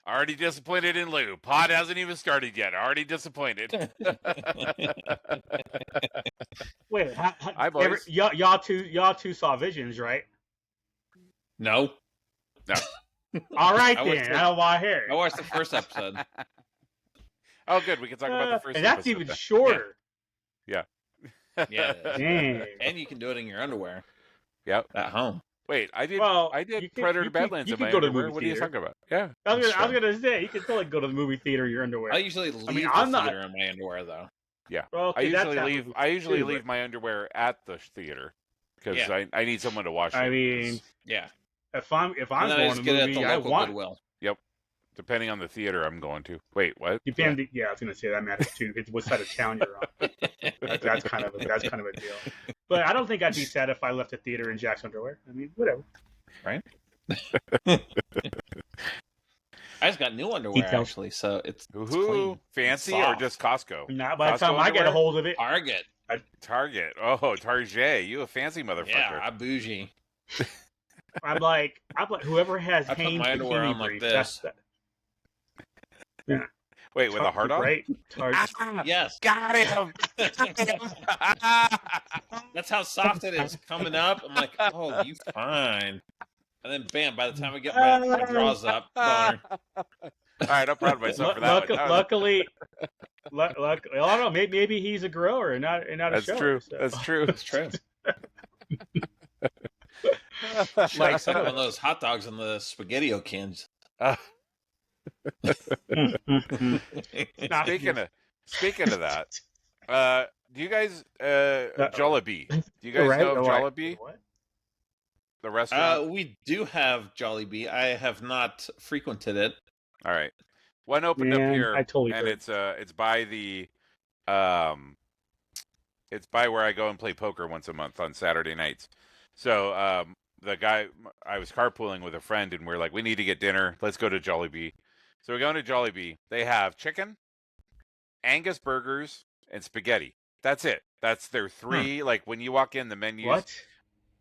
Already disappointed in Lou. Pod hasn't even started yet. Already disappointed. Wait, Hi, boys. y'all two saw Visions, right? No. All right, then. I don't want to hear it. I watched the first episode. Oh, good. We can talk about the first and that's episode even then. shorter. Yeah. Yeah. Damn. And you can do it in your underwear. Yep. At home. Wait, I did Predator Badlands in my underwear. What are you talking about? Yeah. I was gonna say you can totally go to the movie theater in your underwear. I usually leave the theater in my underwear though. Yeah. Well, okay, I usually leave my underwear at the theater because I need someone to wash it. I mean, yeah. If I'm going to the movie, I want. Goodwill. Yep. Depending on the theater I'm going to. Wait, what? I was gonna say that matters too. It's what side of town you're on. That's kind of a deal. But I don't think I'd be sad if I left the theater in Jack's underwear. I mean, whatever. Right? I just got new underwear actually, so it's clean. Fancy or just Costco? Not by the time I get a hold of it. Target. Oh, Target. You a fancy motherfucker. Yeah, I bougie. I'm like whoever has I put Hanes my underwear on like this. Yeah. Wait, with a hard on? Right? Yes. Got him. That's how soft it is coming up. I'm like, oh, you fine. And then bam, by the time I get my drawers up, boner. All right, I'm proud of myself for that. Luckily, I don't know. Maybe he's a grower and not a shower. That's true. That's true. Like some of those hot dogs in the SpaghettiO cans. Speaking of that, do you guys Jollibee? Do you guys know of Jollibee? What? The restaurant? We do have Jollibee. I have not frequented it. All right. One opened up here, and it's by the it's by where I go and play poker once a month on Saturday nights. So the guy, I was carpooling with a friend, and we're like, we need to get dinner. Let's go to Jollibee. So we're going to Jollibee. They have chicken, Angus burgers, and spaghetti. That's it. That's their three. Like when you walk in, the menus. What?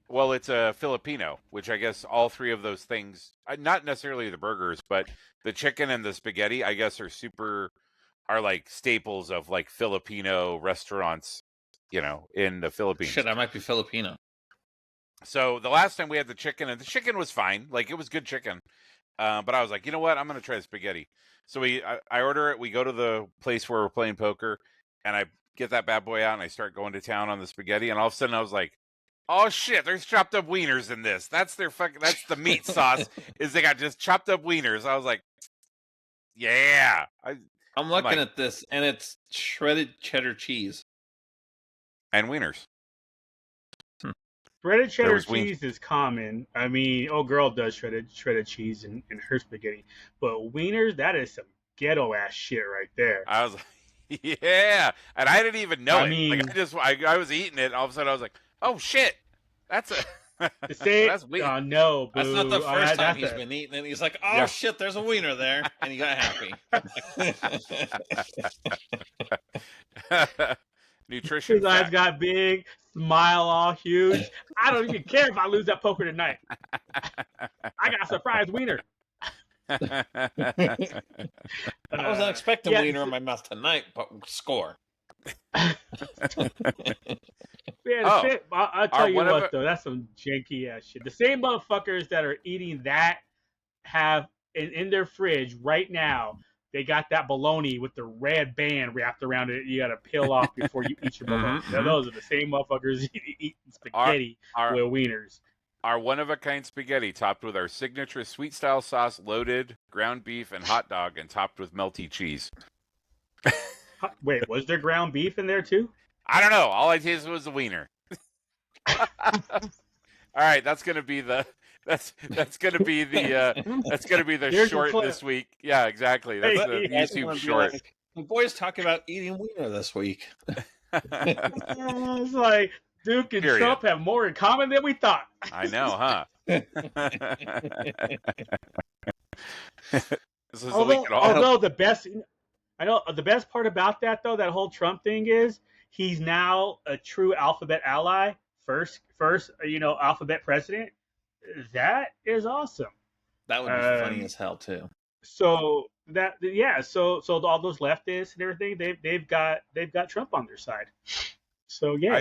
Well, it's a Filipino, which I guess all three of those things, not necessarily the burgers, but the chicken and the spaghetti, I guess are like staples of like Filipino restaurants, in the Philippines. Shit, I might be Filipino. So the last time we had the chicken, and the chicken was fine. Like, it was good chicken. But I was like, you know what? I'm going to try the spaghetti. So I order it. We go to the place where we're playing poker, and I get that bad boy out, and I start going to town on the spaghetti. And all of a sudden, I was like, oh, shit, there's chopped up wieners in this. That's the meat sauce, is they got just chopped up wieners. I was like, yeah. I'm looking at this, and it's shredded cheddar cheese. And wieners. Shredded cheddar cheese is common. I mean, girl does shredded cheese in her spaghetti. But wieners, that is some ghetto ass shit right there. I was like, yeah. And I didn't even know it. Like, I was eating it, and all of a sudden I was like, oh shit. That's that's weird. No, boo. That's not the first time he's been eating it. He's like, oh shit, there's a wiener there. And he got happy. Nutrition. His eyes got big, smile all huge. I don't even care if I lose that poker tonight. I got a surprise wiener. I wasn't expecting wiener in my mouth tonight, but score. Shit, I'll tell you what, though. That's some janky ass shit. The same motherfuckers that are eating that have in their fridge right now. They got that bologna with the red band wrapped around it. You got to peel off before you eat your bologna. Now, those are the same motherfuckers eating spaghetti with wieners. Our one-of-a-kind spaghetti topped with our signature sweet-style sauce, loaded ground beef and hot dog, and topped with melty cheese. Wait, was there ground beef in there too? I don't know. All I tasted was the wiener. All right, that's gonna be the short this week. Yeah, exactly. That's the YouTube short. The boys talking about eating wiener this week. It's like Duke and Trump have more in common than we thought. I know, huh? Although the best part about that, though, that whole Trump thing is he's now a true alphabet ally, first alphabet president. That is awesome. That would be funny as hell too. So all those leftists and everything, they've got Trump on their side. So yeah,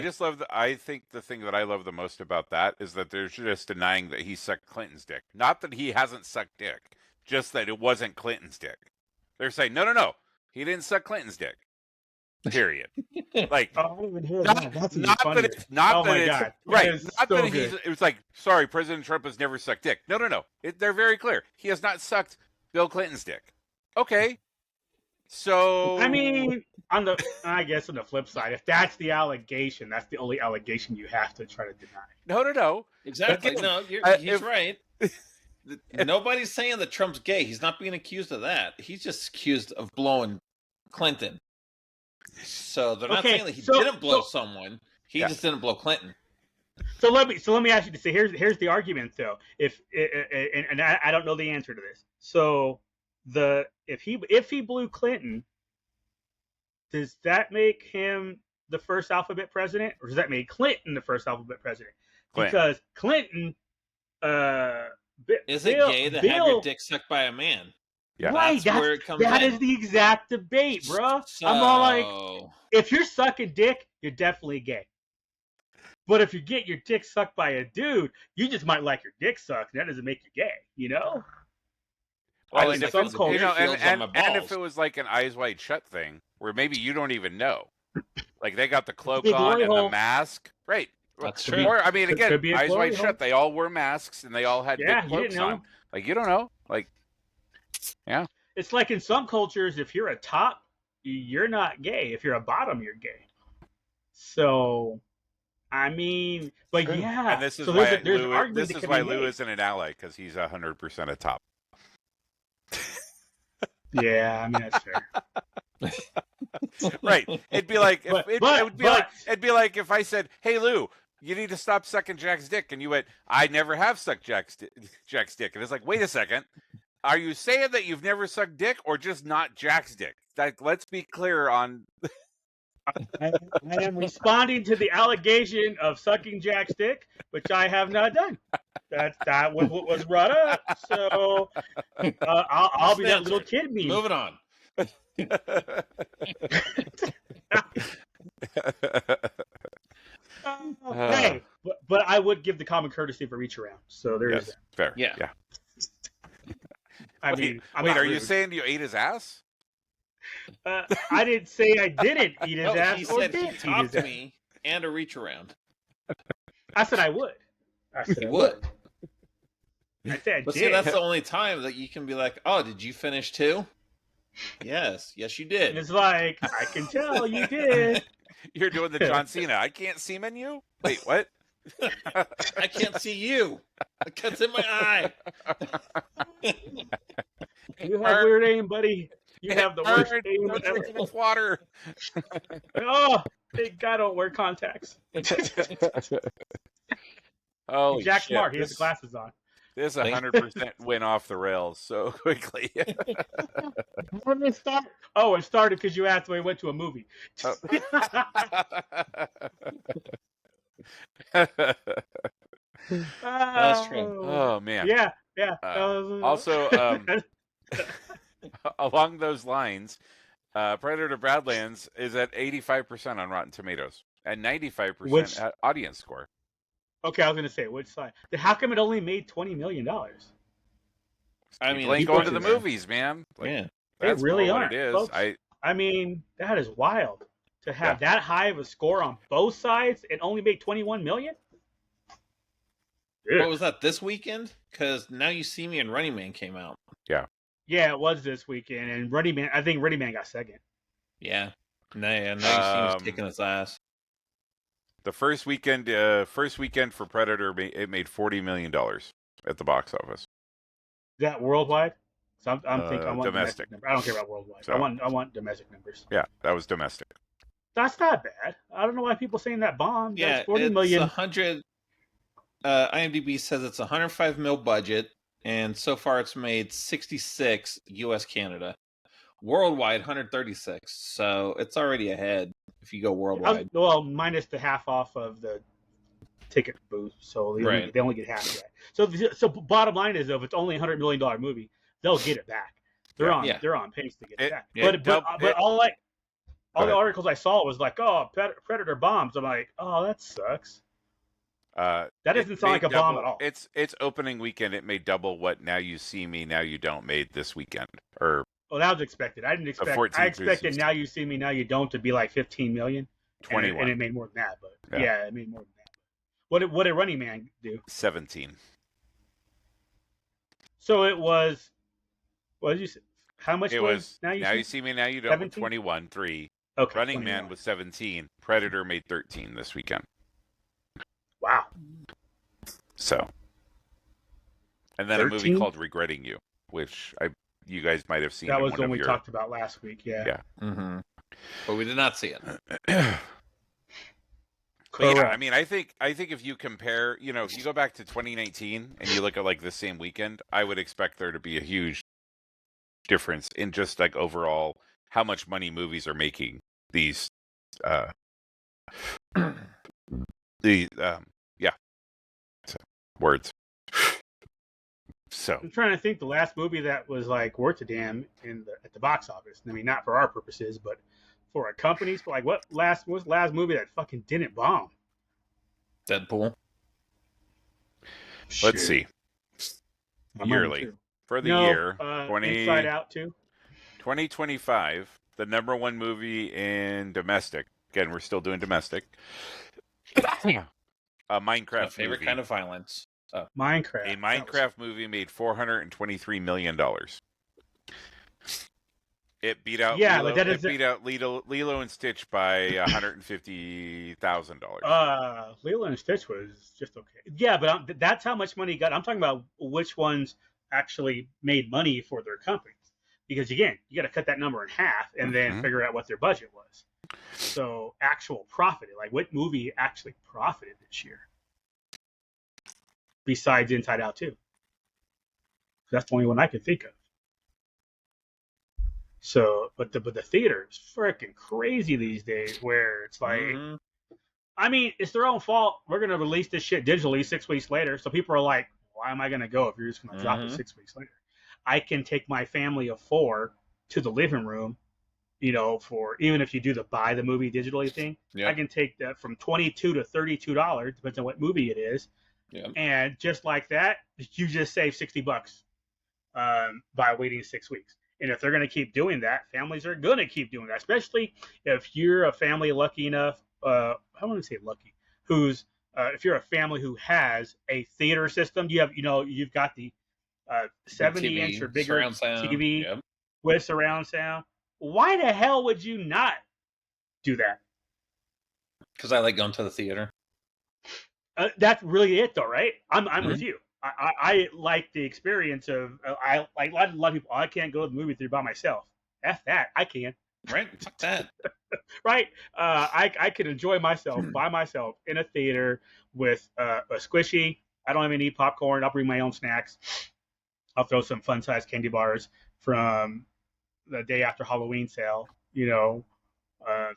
I think the thing that I love the most about that is that they're just denying that he sucked Clinton's dick. Not that he hasn't sucked dick, just that it wasn't Clinton's dick. They're saying no, he didn't suck Clinton's dick. Period. Like, I don't even hear that. That's not funnier. that it's not oh that my it's God. right. Not so that he's. It was like, sorry, President Trump has never sucked dick. No. They're very clear. He has not sucked Bill Clinton's dick. Okay. So I mean, I guess on the flip side, if that's the allegation, that's the only allegation you have to try to deny. No. Exactly. Again, No, he's right. Nobody's saying that Trump's gay. He's not being accused of that. He's just accused of blowing Clinton. So they're not saying that he didn't blow someone. He just didn't blow Clinton. So let me ask you to say here's the argument though. If I don't know the answer to this. So if he blew Clinton, does that make him the first alphabet president, or does that make Clinton the first alphabet president? Because Clinton, is it gay to have your dick sucked by a man? Yeah, right. That's where it comes in. That is the exact debate, bro. So... I'm all like, if you're sucking dick, you're definitely gay. But if you get your dick sucked by a dude, you just might like your dick sucked. That doesn't make you gay, you know? Well, and if if it was like an Eyes Wide Shut thing, where maybe you don't even know, like they got the cloak on and the mask, right? That's true. Or I mean, again, Eyes Wide Shut, they all wore masks and they all had big cloaks on. Like you don't know, like, yeah. It's like in some cultures, if you're a top, you're not gay. If you're a bottom, you're gay. So, I mean, but yeah. And this is so why Lou isn't an ally, because he's 100% a top. Yeah, I mean that's fair. Right. It'd be like it'd be like if I said, "Hey Lou, you need to stop sucking Jack's dick," and you went, "I never have sucked Jack's dick," and it's like, wait a second, are you saying that you've never sucked dick, or just not Jack's dick? Like, let's be clear on. I am responding to the allegation of sucking Jack's dick, which I have not done. That was what was brought up. So I'll be that little kid meme. Moving on. Hey, but I would give the common courtesy for reach around. So there is that. Fair. Yeah. I mean, are you saying you ate his ass? I didn't say I didn't eat his ass. He said he talked to me and a reach around. I said I would. He would. I said, but see, that's the only time that you can be like, "Oh, did you finish too?" Yes, you did. And it's like, I can tell you did. You're doing the John Cena. I can't semen you. Wait, what? I can't see you. It cuts in my eye. You have weird aim, buddy. You have the worst aim ever. With water. Oh, thank God I don't wear contacts. Oh, Jack Smart. He has the glasses on. This 100% went off the rails so quickly. When did it start? Oh, it started because you asked when we went to a movie. Oh. That's true. Oh man. Yeah. Also, along those lines, Predator Badlands is at 85% on Rotten Tomatoes and 95% at audience score. Okay, I was going to say, which side? How come it only made $20 million? I mean, ain't going to the movies, man. Like, yeah, they really are. It is. Folks, I mean, that is wild to have that high of a score on both sides and only make 21 million. What was that this weekend? Because Now You See Me and Running Man came out. Yeah. Yeah, it was this weekend, and Running Man. I think Running Man got second. Yeah. Now You See Me's kicking its ass. The first weekend for Predator, it made $40 million at the box office. Is that worldwide? So I'm thinking I want domestic. I don't care about worldwide. So, I want domestic numbers. Yeah, that was domestic. That's not bad. I don't know why people saying that bombed. Yeah, that's 40 million. 100. IMDb says it's $105 million budget, and so far it's made 66 U.S. Canada. Worldwide, 136. So it's already ahead if you go worldwide. Well, minus the half off of the ticket booth, so they only get half of that. So bottom line is, though, if it's only $100 million movie, they'll get it back. They're on pace to get back. But all the articles I saw was like, oh, Predator bombs. I'm like, oh, that sucks. That doesn't sound like a bomb at all. It's opening weekend. It made double what Now You See Me, Now You Don't made this weekend. Well, that was expected. I expected Now You See Me, Now You Don't to be like 15 million. 21. And it made more than that. But yeah, it made more than that. What did Running Man do? 17. So it was. What did you say? How much was Now You See Me, Now You Don't? 17? 21, 3. Okay. Running 21. Man was 17. Predator made 13 this weekend. Wow. So. And then 13? A movie called Regretting You, which you guys might have seen. That was the one we talked about last week. Yeah. Yeah. Mm-hmm. But we did not see it. But yeah, I mean, I think if you compare, if you go back to 2019 and you look at like the same weekend, I would expect there to be a huge difference in just like overall how much money movies are making these words. So I'm trying to think the last movie that was like worth a damn at the box office. I mean, not for our purposes, but for a company's. Like, what's the last movie that fucking didn't bomb? Deadpool. Let's see. Yearly for the year, Inside Out too. 2025, the number one movie in domestic. Again, we're still doing domestic. A Minecraft favorite movie. Kind of violence. Minecraft. A Minecraft movie made $423 million. It beat out Lilo and Stitch by $150,000. Lilo and Stitch was just okay. Yeah, but that's how much money he got. I'm talking about which ones actually made money for their companies. Because again, you got to cut that number in half and then figure out what their budget was. So actual profit, like what movie actually profited this year? Besides Inside Out 2. That's the only one I could think of. So, but the theater is freaking crazy these days where it's like, I mean, it's their own fault. We're going to release this shit digitally 6 weeks later. So people are like, why am I going to go if you're just going to drop it 6 weeks later? I can take my family of 4 to the living room, for even if you do the buy the movie digitally thing, I can take that from $22 to $32, depends on what movie it is. Yep. And just like that, you just save $60 by waiting 6 weeks. And if they're going to keep doing that, families are going to keep doing that, especially if you're a family lucky enough, I want to say lucky, if you're a family who has a theater system, you've got the 70-inch or bigger TV with surround sound. Why the hell would you not do that? Because I like going to the theater. That's really it, though, right? I'm with you. I like the experience of I like a lot of people. I can't go to the movie theater by myself. F that. I can. Right? Fuck that. Right? I can enjoy myself by myself in a theater with a squishy. I don't even need popcorn. I'll bring my own snacks. I'll throw some fun-sized candy bars from the day after Halloween sale. That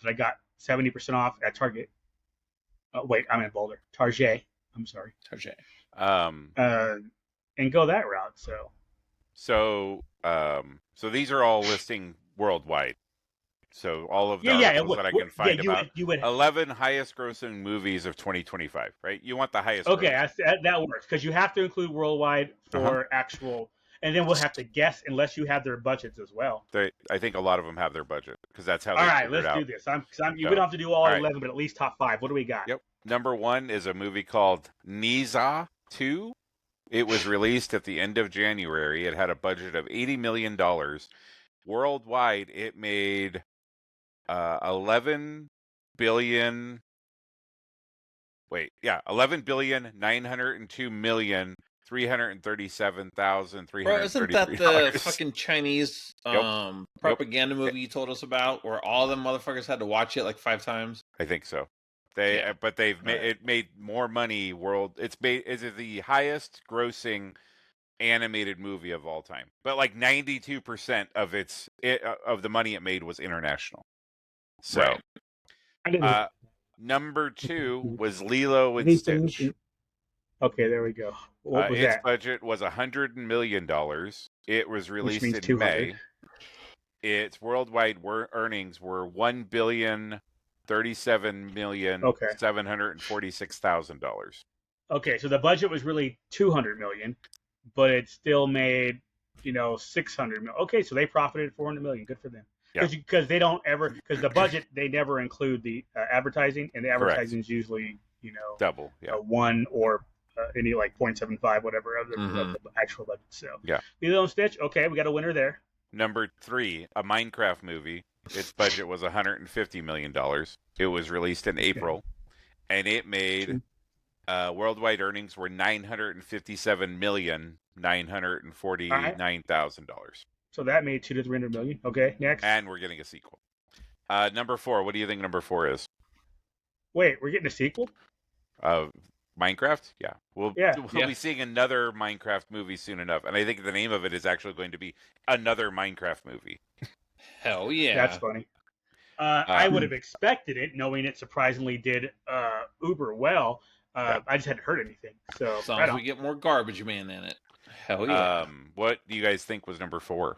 I got 70% off at Target. Wait, I'm in Boulder. Target. I'm sorry. Target. And go that route. So these are all listing worldwide. So all of the articles that I can find about 11 highest grossing movies of 2025, right? You want the highest. Okay, that works because you have to include worldwide for actual, and then we'll have to guess unless you have their budgets as well. I think a lot of them have their budget because that's how. All right, let's do this. We don't have to do all 11, but at least top 5. What do we got? Yep. Number 1 is a movie called Niza 2. It was released at the end of January. It had a budget of $80 million. Worldwide, it made 11 billion 11,902,337,333. Bro, isn't that the fucking Chinese propaganda movie you told us about, where all them motherfuckers had to watch it like 5 times? I think so. It made more money. Is it the highest grossing animated movie of all time? But like 92% of of the money it made was international. So, number 2 was Lilo and Stitch. Okay, there we go. What was its budget was $100 million. It was released in May. its worldwide earnings were $1,037,746,000. Okay, so the budget was really 200 million, but it still made 600 million. Okay, so they profited 400 million. Good for them. Because they don't ever, because the budget, they never include the advertising, and the advertising is usually double, one or any like 0.75 whatever of the actual budget. So Lilo and Stitch. Okay, we got a winner there. Number 3, a Minecraft movie. Its budget was $150 million. It was released in April, and it made worldwide earnings were $957,949,000. So that made $200 to $300 million. Okay, next. And we're getting a sequel. Number 4. What do you think number 4 is? Wait, we're getting a sequel? Minecraft? Yeah. We'll be seeing another Minecraft movie soon enough. And I think the name of it is actually going to be another Minecraft movie. Hell yeah. That's funny. I would have expected it, knowing it surprisingly did uber well. I just hadn't heard anything. So as long as we get more Garbage Man in it. Hell yeah. What do you guys think was number 4?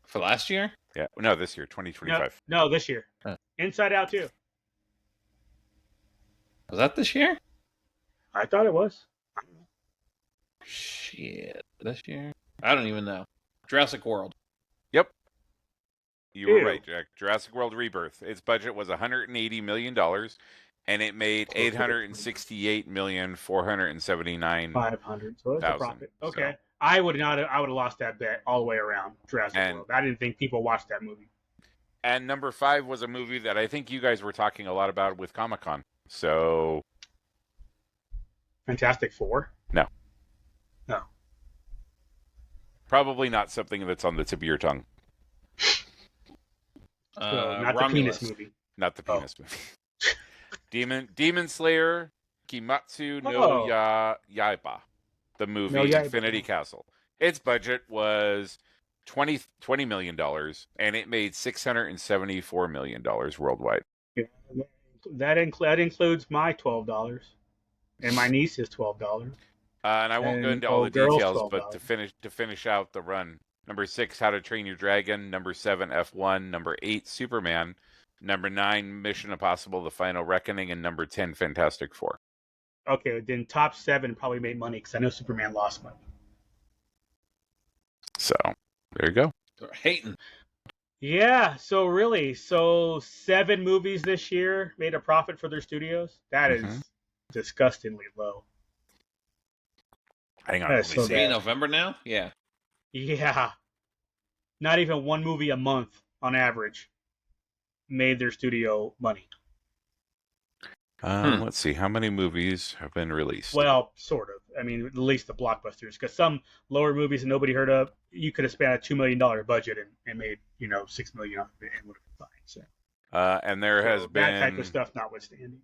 For last year? Yeah. No, this year, 2025. No, this year. Inside Out 2. Was that this year? I thought it was. Shit. This year? I don't even know. Jurassic World. Yep. You were right, Jack. Jurassic World Rebirth. Its budget was $180 million, and it made $868,479,500. 500. So that's a profit. Okay. So, I would have lost that bet all the way around. Jurassic World. I didn't think people watched that movie. And number 5 was a movie that I think you guys were talking a lot about with Comic-Con. So, Fantastic Four? No. No. Probably not something that's on the tip of your tongue. Not the penis movie. Not the penis movie. Demon Slayer Kimetsu no Yaiba. The movie Infinity Castle. Its budget was $20 million, and it made $674 million worldwide. Yeah, that includes my $12, and my niece's $12. And I won't go into all the details, but to finish out the run, number 6, How to Train Your Dragon. Number 7, F1. Number 8, Superman. Number 9, Mission Impossible: The Final Reckoning, and number 10, Fantastic Four. Okay, then top 7 probably made money because I know Superman lost money. So there you go. They're hating. Yeah, so 7 movies this year made a profit for their studios. That is disgustingly low. Hang on, let me see. November now? Yeah. Yeah. Not even one movie a month on average made their studio money. Let's see. How many movies have been released? Well, sort of. I mean, at least the blockbusters. Because some lower movies that nobody heard of, you could have spent a $2 million budget and made, $6 million off of it and would have been fine. So. And there has been... that type of stuff notwithstanding.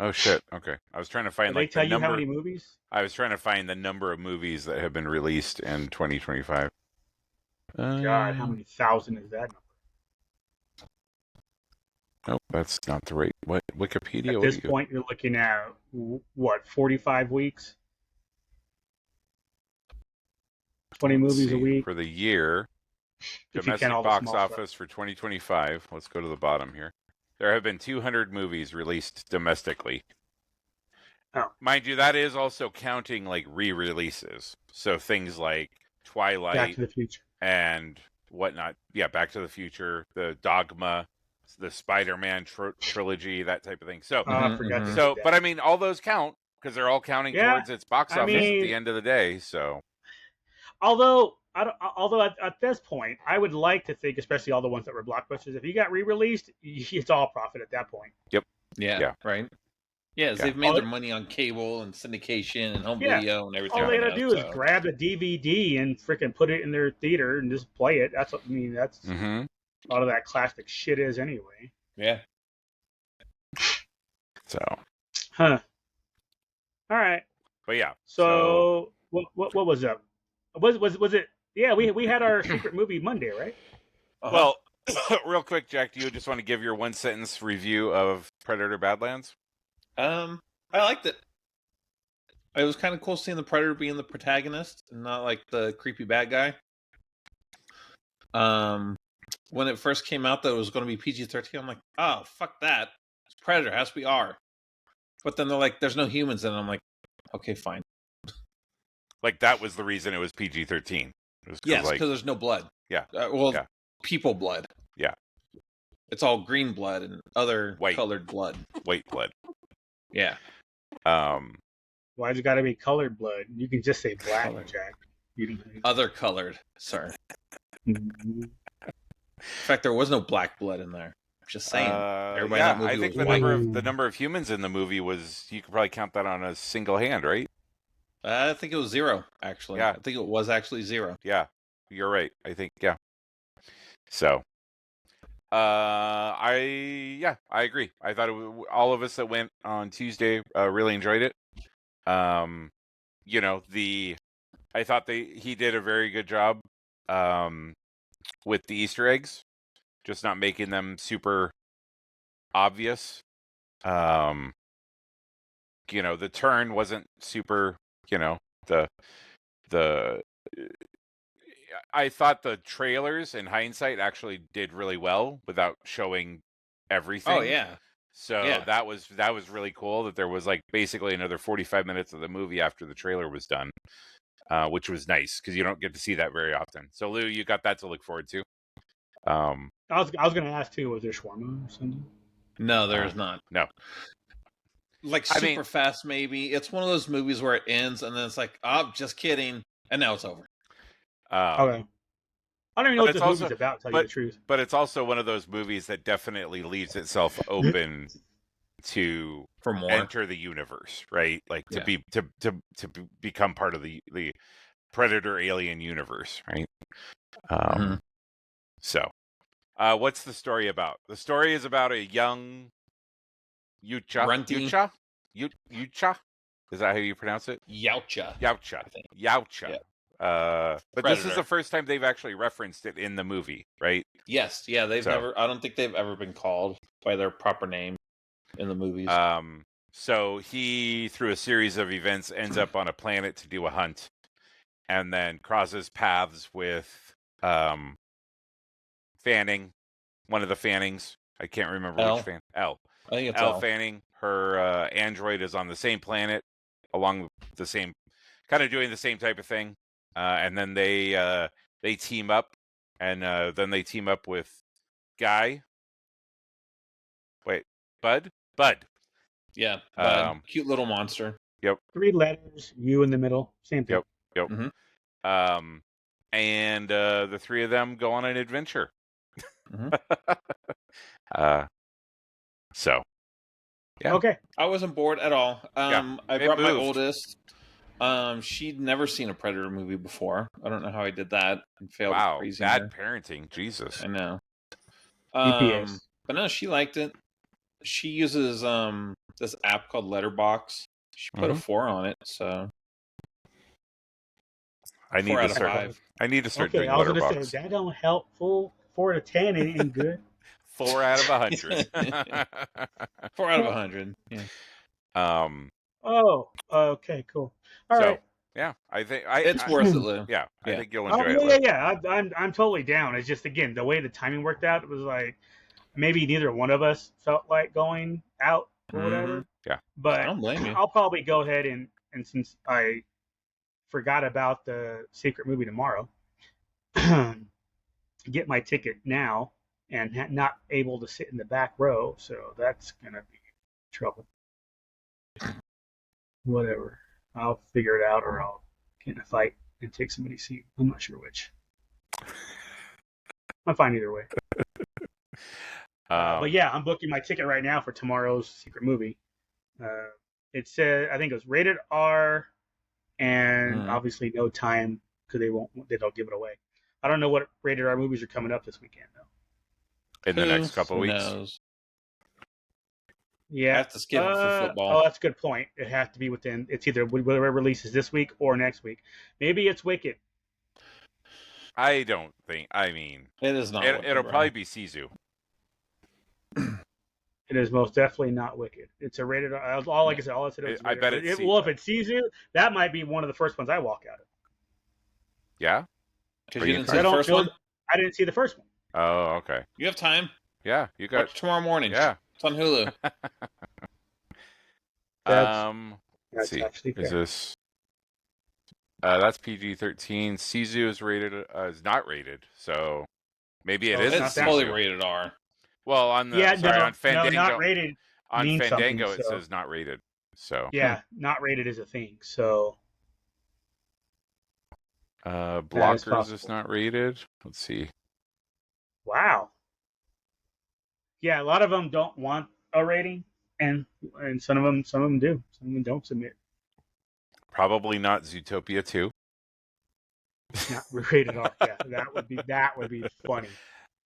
Oh, shit. Okay. I was trying to find Did they tell you how many movies? I was trying to find the number of movies that have been released in 2025. God, how many thousand is that number? Nope, that's not the right. What Wikipedia? At this point, you're looking at 45 weeks, 20 movies a week for the year. Domestic box office for 2025. Let's go to the bottom here. There have been 200 movies released domestically. Oh. Mind you, that is also counting like re-releases. So things like Twilight, Back to the Future, and whatnot. Yeah, Back to the Future, the Dogma, the Spider-Man trilogy, that type of thing. So, but I mean, all those count because they're all counting towards its box office at the end of the day. So, although at this point, I would like to think, especially all the ones that were blockbusters, if you got re-released, it's all profit at that point. Yep. Yeah. Right. Yeah, they've made their money on cable and syndication and home video and everything. All they gotta do is grab the DVD and freaking put it in their theater and just play it. That's what I mean. That's a lot of that classic shit is anyway. Yeah. So. Huh. All right. But yeah. So what was up? Was it? Yeah, we had our secret movie Monday, right? Well, real quick, Jack, do you just want to give your 1-sentence review of Predator Badlands? I liked it. It was kind of cool seeing the Predator being the protagonist and not like the creepy bad guy. when it first came out that it was going to be PG-13, I'm like, oh, fuck that. It's Predator, it has to be R. But then they're like, there's no humans in it. I'm like, okay, fine. Like, that was the reason it was PG-13. Yes, because there's no blood. Yeah. People blood. Yeah. It's all green blood and other colored blood. White blood. Yeah. Why's it got to be colored blood? You can just say black, Jack. Other colored, sir. Mm-hmm. In fact, there was no black blood in there. I'm just saying. Everybody in that movie I think was the number of humans in the movie was, you could probably count that on a single hand, right? I think it was 0, actually. Yeah. I think it was actually 0. Yeah, you're right. I think, yeah. So, I agree. I thought all of us that went on Tuesday really enjoyed it. You know, I thought he did a very good job with the Easter eggs, just not making them super obvious. You know, the turn wasn't super, you know, I thought the trailers in hindsight actually did really well without showing everything. Oh yeah. So that was really cool that there was like basically another 45 minutes of the movie after the trailer was done, which was nice because you don't get to see that very often. So Lou, you got that to look forward to. I was going to ask too, was there shawarma or something? No, there's not. No. Like super fast, maybe. It's one of those movies where it ends and then it's like, oh, just kidding, and now it's over. Okay. I don't even know what this movie's about, to tell you the truth. But it's also one of those movies that definitely leaves itself open to for more, enter the universe, right? Like to become part of the Predator Alien universe, right? So, what's the story about? The story is about a young Yautja? Is that how you pronounce it? Yautja. Yautja. But Predator. This is the first time they've actually referenced it in the movie, right? Yes. Yeah, never. I don't think they've ever been called by their proper name in the movies. So he, through a series of events, ends up on a planet to do a hunt, and then crosses paths with Fanning, one of the Fannings. I can't remember which Fanning. I think it's L. Fanning. Her android is on the same planet, along the same, kind of doing the same type of thing. And then they team up, and then they team up with Guy. Wait, Bud. Yeah, Bud. Cute little monster. Yep. 3 letters, U in the middle, same thing. Yep. Mm-hmm. And the 3 of them go on an adventure. So. Yeah. Okay. I wasn't bored at all. I brought my oldest. She'd never seen a Predator movie before. I don't know how I did that and failed. Wow, bad parenting. Jesus. I know. EPS. But no, she liked it. She uses this app called Letterbox. She put a 4 on it, so I need to start. I need to start doing Letterbox. I was going to say that don't help. Full 4 to 10 ain't good. 4 out of 100. 4 out of 100. Yeah. Oh. Okay. Cool. All right. Yeah, I think it's worth it, Lou. Yeah, I think you'll enjoy it. Yeah. I'm totally down. It's just, again, the way the timing worked out, it was like maybe neither one of us felt like going out or whatever. Yeah. But I don't blame you. I'll probably go ahead and since I forgot about the secret movie tomorrow, get my ticket now and not able to sit in the back row, so that's gonna be trouble. Whatever. I'll figure it out, or I'll get in a fight and take somebody's seat. I'm not sure which. I'm fine either way. But yeah, I'm booking my ticket right now for tomorrow's secret movie. It said, I think it was rated R, and obviously no time because they don't give it away. I don't know what rated R movies are coming up this weekend though. In the next couple of weeks. Knows? Yeah, I have to skip it for football. Oh, that's a good point. It has to be within. It's either whatever releases this week or next week. Maybe it's Wicked. I don't think. I mean, it is not. It'll probably be Sisu. It is most definitely not Wicked. It's a rated. All like I said, all I said. Was I bet it's. Well, if it's Sisu, that might be one of the first ones I walk out of. Yeah. Because you didn't see the first one. I didn't see the first one. Oh, okay. You have time. Yeah, you got tomorrow morning. Yeah, it's on Hulu. Let's see. Actually fair. Is this? That's PG-13. Sisu is rated. Is not rated. So maybe it isn't. It's fully rated R. Well, on the on Fandango, no, not rated. On Fandango, it says not rated. So yeah, not rated is a thing. So Blockers is not rated. Let's see. Wow. Yeah, a lot of them don't want a rating, and some of them do. Some of them don't submit. Probably not Zootopia 2. Not rated R. Yeah, that would be funny.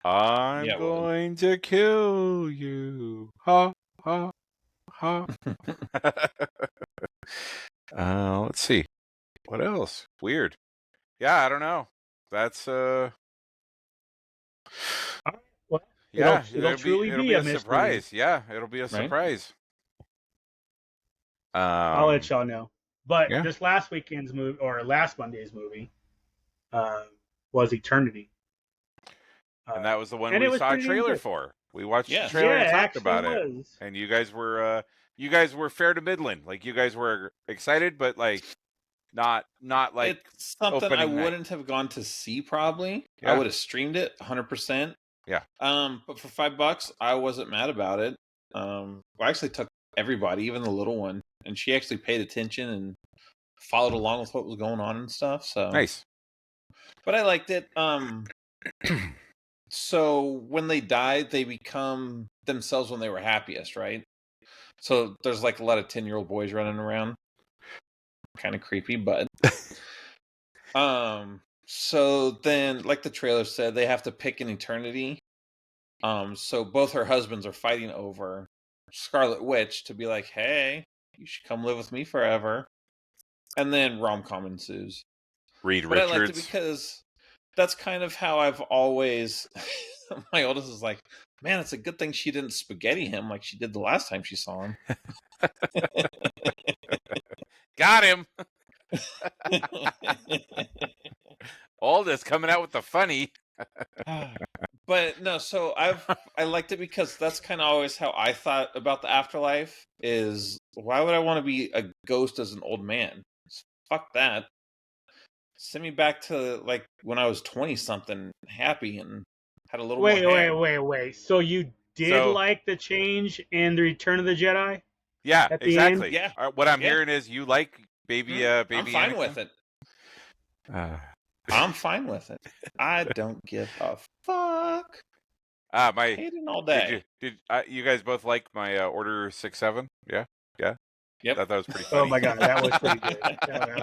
I'm going to kill you. Ha ha ha. Let's see. What else? Weird. Yeah, I don't know. That's Well, yeah, it'll truly be a surprise. mystery. Yeah, it'll be a surprise. I'll let y'all know. But this last weekend's movie, or last Monday's movie, was Eternity. And that was the one we saw a trailer for. We watched the trailer and talked about it. And you guys were fair to middling. Like, you guys were excited, but like not like it's something I wouldn't have gone to see probably. I would have streamed it 100%. Yeah. But for $5, I wasn't mad about it. I actually took everybody, even the little one, and she actually paid attention and followed along with what was going on and stuff. So nice. But I liked it. So when they died, they become themselves when they were happiest, right? So there's like a lot of 10-year-old boys running around. Kind of creepy, but so then, like the trailer said, they have to pick an eternity. So both her husbands are fighting over Scarlet Witch to be like, hey, you should come live with me forever. And then rom-com ensues. Reed Richards. I liked it because that's kind of how I've always. My oldest is like, man, it's a good thing she didn't spaghetti him like she did the last time she saw him. Got him. Oldest coming out with the funny. But no, so I liked it because that's kind of always how I thought about the afterlife is, why would I want to be a ghost as an old man? Fuck that. Send me back to like when I was 20 something, happy and had a little more hair. Wait. So you did like the change in the Return of the Jedi? Yeah, at the exactly. End? Yeah. What I'm hearing is you like baby I'm fine Anakin? With it. I'm fine with it. I don't give a fuck. Hating all day. Did you guys both like my Order 6-7? Yeah. Yep. That was pretty funny. Oh my god, that was pretty good.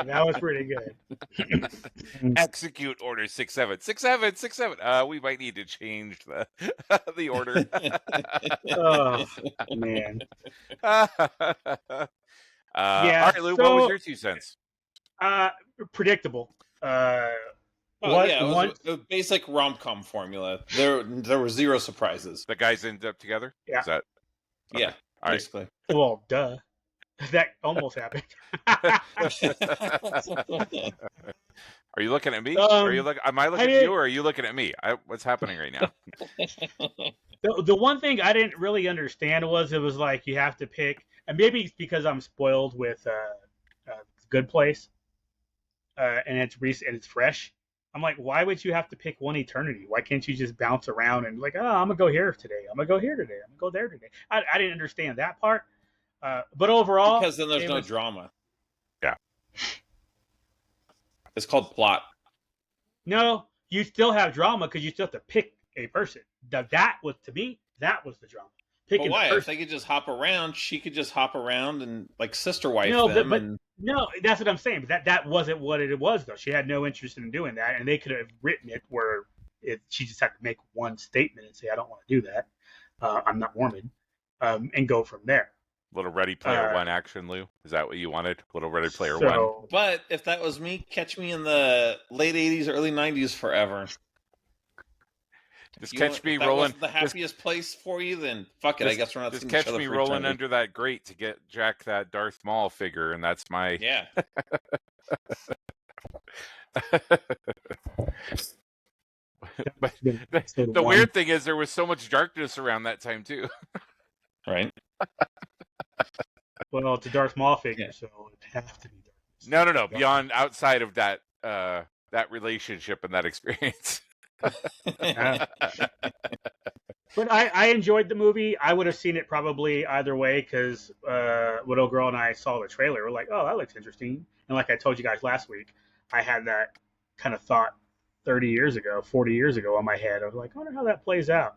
That was pretty good. Execute Order 6-7. 6-7. 6-7. We might need to change the order. Oh man. All right, Lou. What was your 2 cents? Predictable. It was a basic rom-com formula. There were zero surprises. The guys ended up together? Yeah. Is that? Okay. Yeah. All basically. Right. Well, duh. That almost happened. Are you looking at me? Am I looking at you, or are you looking at me? What's happening right now? The one thing I didn't really understand was it was like you have to pick, and maybe it's because I'm spoiled with Good Place, and it's recent and it's fresh. I'm like, why would you have to pick one eternity? Why can't you just bounce around and like, oh, I'm gonna go here today. I'm gonna go here today. I'm gonna go there today. I didn't understand that part. But overall, because then there's no drama. Yeah, it's called plot. No, you still have drama because you still have to pick a person. That was, to me, that was the drama. But why? If they could just hop around, she could just hop around and like sister wife them. No, that's what I'm saying. But that wasn't what it was, though. She had no interest in doing that, and they could have written it where she just had to make one statement and say, "I don't want to do that. I'm not Mormon," and go from there. Little Ready Player One action, Lou. Is that what you wanted? Little Ready Player One. But if that was me, catch me in the late '80s, early '90s, forever. Just catch me rolling. The happiest place for you, then fuck it. I guess we're not. Just catch me rolling under that grate to get Jack that Darth Maul figure, and that's my. Yeah. But the weird thing is there was so much darkness around that time too. Right. Well, it's a Darth Maul figure, so it has to be darkness. No. Beyond, outside of that that relationship and that experience. But I enjoyed the movie. I would have seen it probably either way because Widow Girl and I saw the trailer. We're like, oh, that looks interesting. And like I told you guys last week, I had that kind of thought 30 years ago, 40 years ago on my head. I was like, I wonder how that plays out.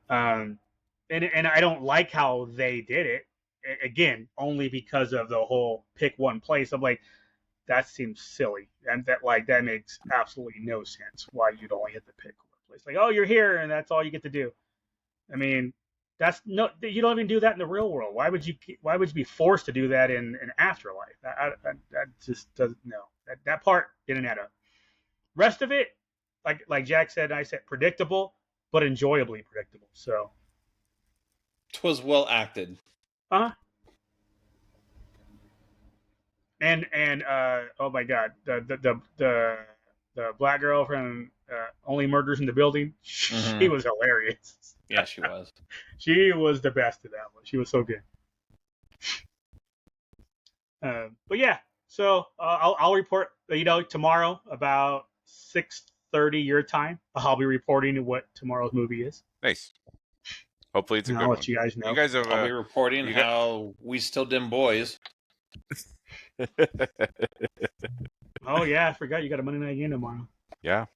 And I don't like how they did it. Again, only because of the whole pick one place. I'm like, that seems silly. And that makes absolutely no sense why you'd only hit the pick one place. Like, oh, you're here and that's all you get to do. I mean, you don't even do that in the real world. Why would you be forced to do that in afterlife? That just doesn't, no. That part didn't add up. Rest of it, like Jack said, and I said, predictable, but enjoyably predictable. So 'twas well acted. And oh my God, the black girl from Only Murders in the Building, she was hilarious. Yeah, she was. She was the best at that one. She was so good. But yeah, so I'll report. Tomorrow about 6:30 your time. I'll be reporting what tomorrow's movie is. Nice. Hopefully it's a good I'll one. let you guys know. You guys have. I'll be reporting how we still dim boys. Oh yeah, I forgot you got a Monday night game tomorrow. Yeah.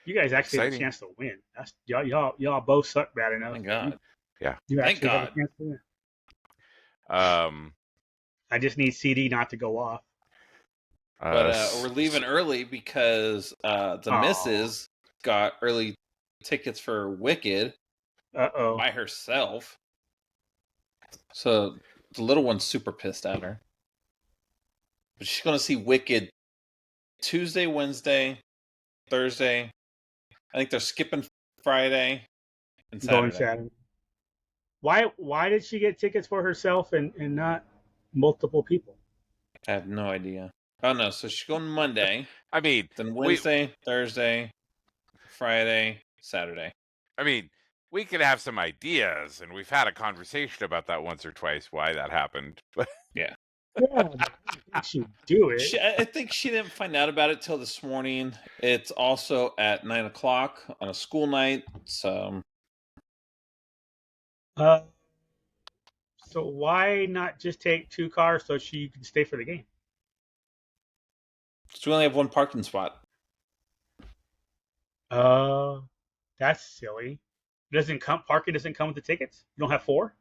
You guys actually have a chance to win. That's y'all both suck bad enough. Thank God. Yeah. You actually have a chance to win. I just need CD not to go off. But we're leaving early because the missus got early tickets for Wicked by herself. So the little one's super pissed at her. But she's going to see Wicked Tuesday, Wednesday, Thursday. I think they're skipping Friday and Saturday. Going Saturday. Why did she get tickets for herself and not multiple people? I have no idea. Oh, no. So she's going Monday. I mean, then Wednesday, Thursday, Friday, Saturday. I mean, we could have some ideas, and we've had a conversation about that once or twice, why that happened. Yeah. Yeah, I think she'd do it. I think she didn't find out about it till this morning. It's also at 9:00 on a school night. So why not just take 2 cars so she can stay for the game? So we only have 1 parking spot. That's silly. Parking doesn't come with the tickets? You don't have 4?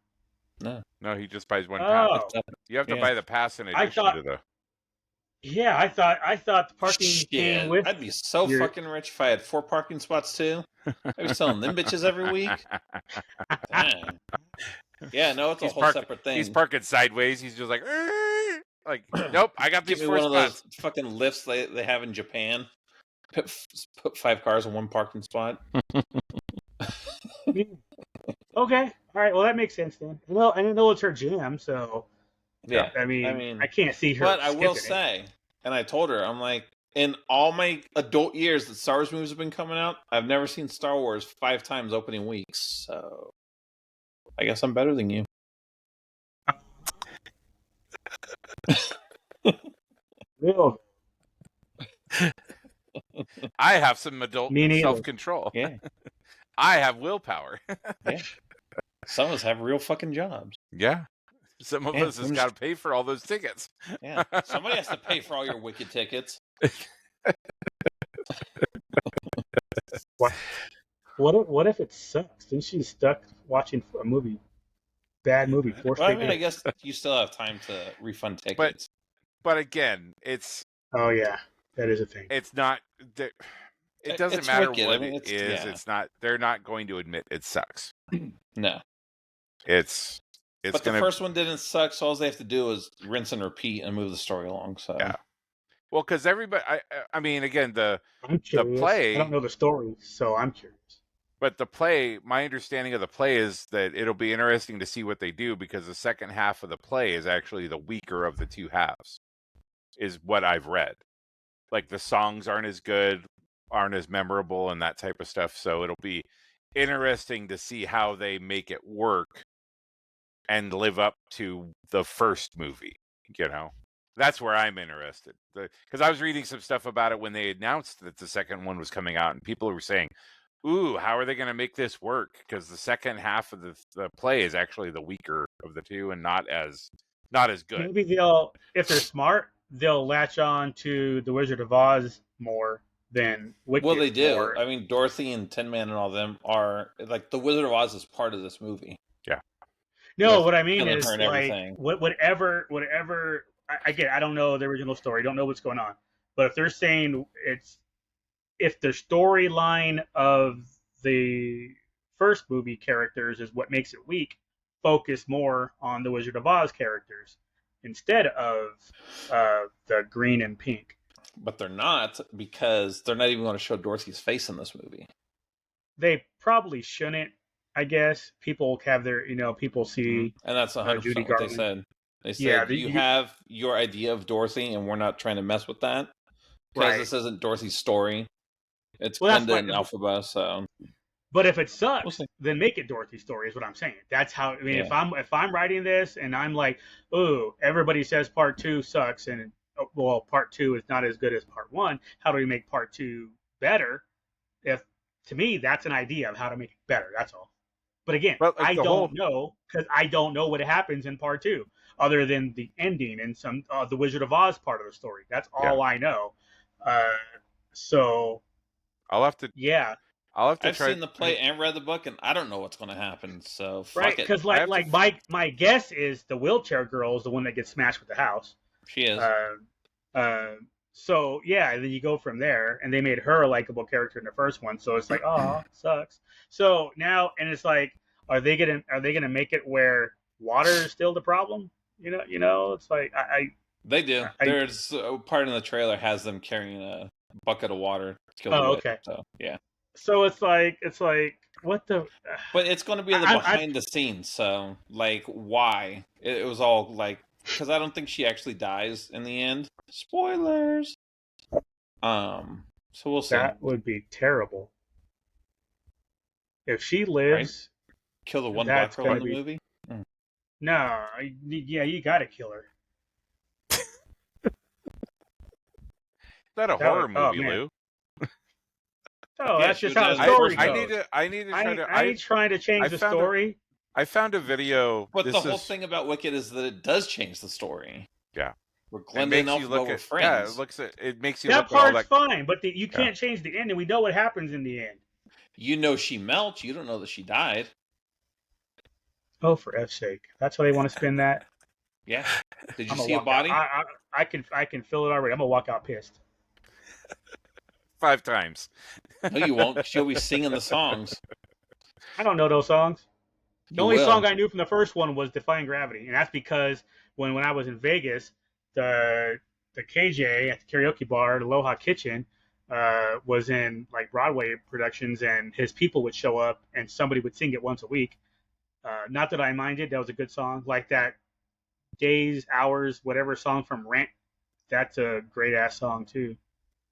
No, he just buys 1 pass. You have to buy the pass in addition to the. Yeah, I thought the parking came with. I'd be so fucking rich if I had 4 parking spots too. I'd be selling them bitches every week. Dang. Yeah, no, it's a whole separate thing. He's parking sideways. He's just like, nope, I got these 4 spots. One of those fucking lifts they have in Japan. Put 5 cars in 1 parking spot. Okay, all right. Well, that makes sense then. Well, I know it's her jam, so yeah. I mean, I can't see her. But I will say, and I told her, I'm like, in all my adult years that Star Wars movies have been coming out, I've never seen Star Wars 5 times opening weeks. So I guess I'm better than you. Real. I have some adult self-control. Yeah. I have willpower. Yeah. Some of us have real fucking jobs. Yeah. Some of us has got to pay for all those tickets. Yeah. Somebody has to pay for all your Wicked tickets. What if it sucks? Then she's stuck watching a bad movie. I mean, I guess you still have time to refund tickets. But again, it's. Oh yeah, that is a thing. It's not. It doesn't matter Wicked. what it is. Yeah. It's not. They're not going to admit it sucks. No. It's. But the first one didn't suck, so all they have to do is rinse and repeat and move the story along. So yeah. Well, because everybody, I mean, again, the play. I don't know the story, so I'm curious. But the play, my understanding of the play is that it'll be interesting to see what they do because the second half of the play is actually the weaker of the 2 halves, is what I've read. Like the songs aren't as good. aren't as memorable and that type of stuff. So it'll be interesting to see how they make it work and live up to the first movie. That's where I'm interested. Because I was reading some stuff about it when they announced that the second one was coming out, and people were saying, "Ooh, how are they going to make this work?" Because the second half of the play is actually the weaker of the two, and not as good. Maybe if they're smart, they'll latch on to the Wizard of Oz more than Wicked. Well, they do. More. I mean, Dorothy and Tin Man and all them are like the Wizard of Oz is part of this movie. Yeah. No, what I mean is like whatever. I don't know the original story. Don't know what's going on. But if they're saying if the storyline of the first movie characters is what makes it weak, focus more on the Wizard of Oz characters instead of the green and pink. But they're not, because they're not even going to show Dorothy's face in this movie. They probably shouldn't. I guess people have their, people see, and that's 100% what they said. They said, you have your idea of Dorothy, and we're not trying to mess with that, because this isn't Dorothy's story. It's Glinda and Elphaba, so. But if it sucks, then make it Dorothy's story. Is what I'm saying. That's how. I mean, if I'm writing this and I'm like, "Ooh, everybody says part 2 sucks," and part 2 is not as good as part 1. How do we make part 2 better? To me, that's an idea of how to make it better. That's all. But again, I don't know, because I don't know what happens in part 2, other than the ending and some the Wizard of Oz part of the story. That's all I know. So I'll have to. Yeah. I've seen the play and read the book, and I don't know what's going to happen. So fuck it. Because my guess is the wheelchair girl is the one that gets smashed with the house. She is. So yeah, then you go from there, and they made her a likable character in the first one. So it's like, oh, sucks. So now, and it's like, are they gonna make it where water is still the problem? It's like They do. There's a part in the trailer has them carrying a bucket of water to kill the witch. Okay. So yeah. So it's like what the? But it's going to be the behind the scenes. So like, why it was all like, because I don't think she actually dies in the end. Spoilers. So we'll see. That would be terrible. If she lives, kill the one black girl in the movie. No, you got to kill her. Is that a horror movie, Lou? Oh, that's just how the story goes. I need to try to. I ain't trying to change the story. I found a video. But the whole thing about Wicked is that it does change the story. Yeah. Where Glinda and Elphaba were friends. Yeah, it makes you that part's fine, but you can't change the end, and we know what happens in the end. You know she melts. You don't know that she died. Oh, for F's sake! That's how they want to spin that. Yeah. Did you see a body? I can feel it already. I'm gonna walk out pissed. 5 times. No, you won't. She'll be singing the songs. I don't know those songs. The only song I knew from the first one was "Defying Gravity," and that's because when I was in Vegas, the KJ at the karaoke bar, the Aloha Kitchen, was in like Broadway productions, and his people would show up and somebody would sing it once a week. Not that I minded. That was a good song. Like that Days, Hours, whatever song from Rent. That's a great ass song too.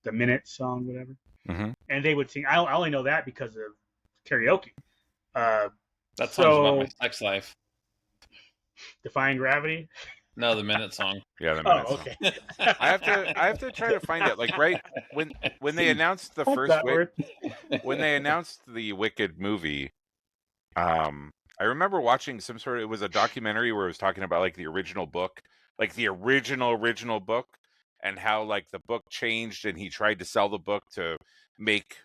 The Minute song, whatever. Mm-hmm. And they would sing. I only know that because of karaoke. That song's about my sex life. Defying Gravity? No, the Minute song. Yeah, the Minute song. Okay. I have to try to find it. Like right when they announced the first when they announced the Wicked movie, I remember watching it was a documentary where it was talking about like the original book, like the original book, and how like the book changed, and he tried to sell the book to make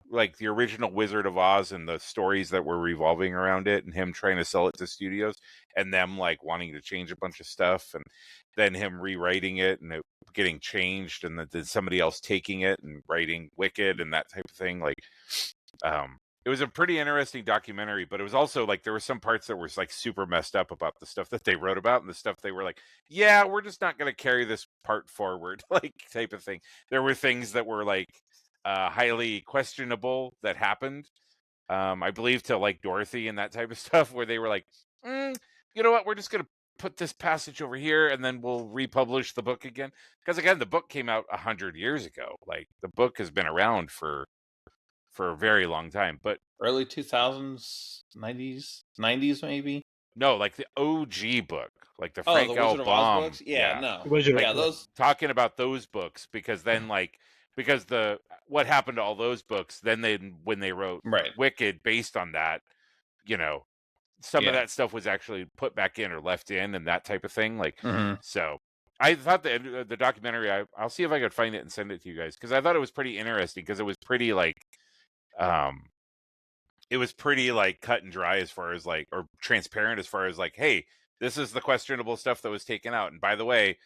like the original Wizard of Oz and the stories that were revolving around it, and him trying to sell it to studios, and them like wanting to change a bunch of stuff, and then him rewriting it and it getting changed, and then somebody else taking it and writing Wicked and that type of thing. Like, it was a pretty interesting documentary, but it was also like there were some parts that were like super messed up about the stuff that they wrote about and the stuff they were like, yeah, we're just not going to carry this part forward, like type of thing. There were things that were like highly questionable that happened, I believe, to like Dorothy and that type of stuff, where they were like, you know what, we're just going to put this passage over here, and then we'll republish the book again. Because again, the book came out 100 years ago. Like the book has been around for a very long time. But early 2000s, 90s maybe. No, like the OG book, like the Frank the L. Wizard of Oz Baum. books. Yeah, no, those talking about those books because then because what happened to all those books? Then when they wrote Wicked based on that, some of that stuff was actually put back in or left in and that type of thing. Like so. I thought the documentary. I'll see if I could find it and send it to you guys because I thought it was pretty interesting because it was pretty it was pretty cut and dry as far as or transparent as far as hey, this is the questionable stuff that was taken out. And by the way,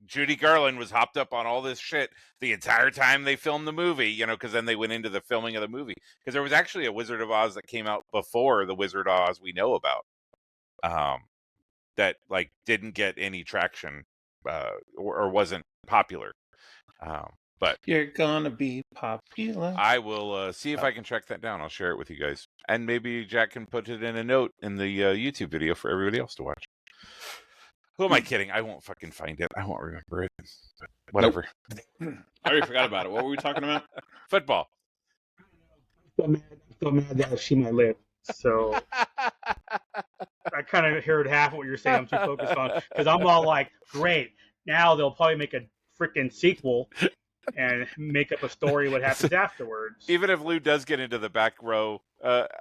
Judy Garland was hopped up on all this shit the entire time they filmed the movie, because then they went into the filming of the movie. Because there was actually a Wizard of Oz that came out before the Wizard of Oz we know about. That didn't get any traction or wasn't popular. But you're gonna be popular. I will see if I can track that down. I'll share it with you guys, and maybe Jack can put it in a note in the YouTube video for everybody else to watch. Who am I kidding? I won't fucking find it. I won't remember it. But whatever. Nope. I already forgot about it. What were we talking about? Football. I'm still mad that she might live. So I kind of heard half of what you're saying. I'm too focused on because I'm all like, great. Now they'll probably make a freaking sequel and make up a story what happens afterwards. Even if Lou does get into the back row at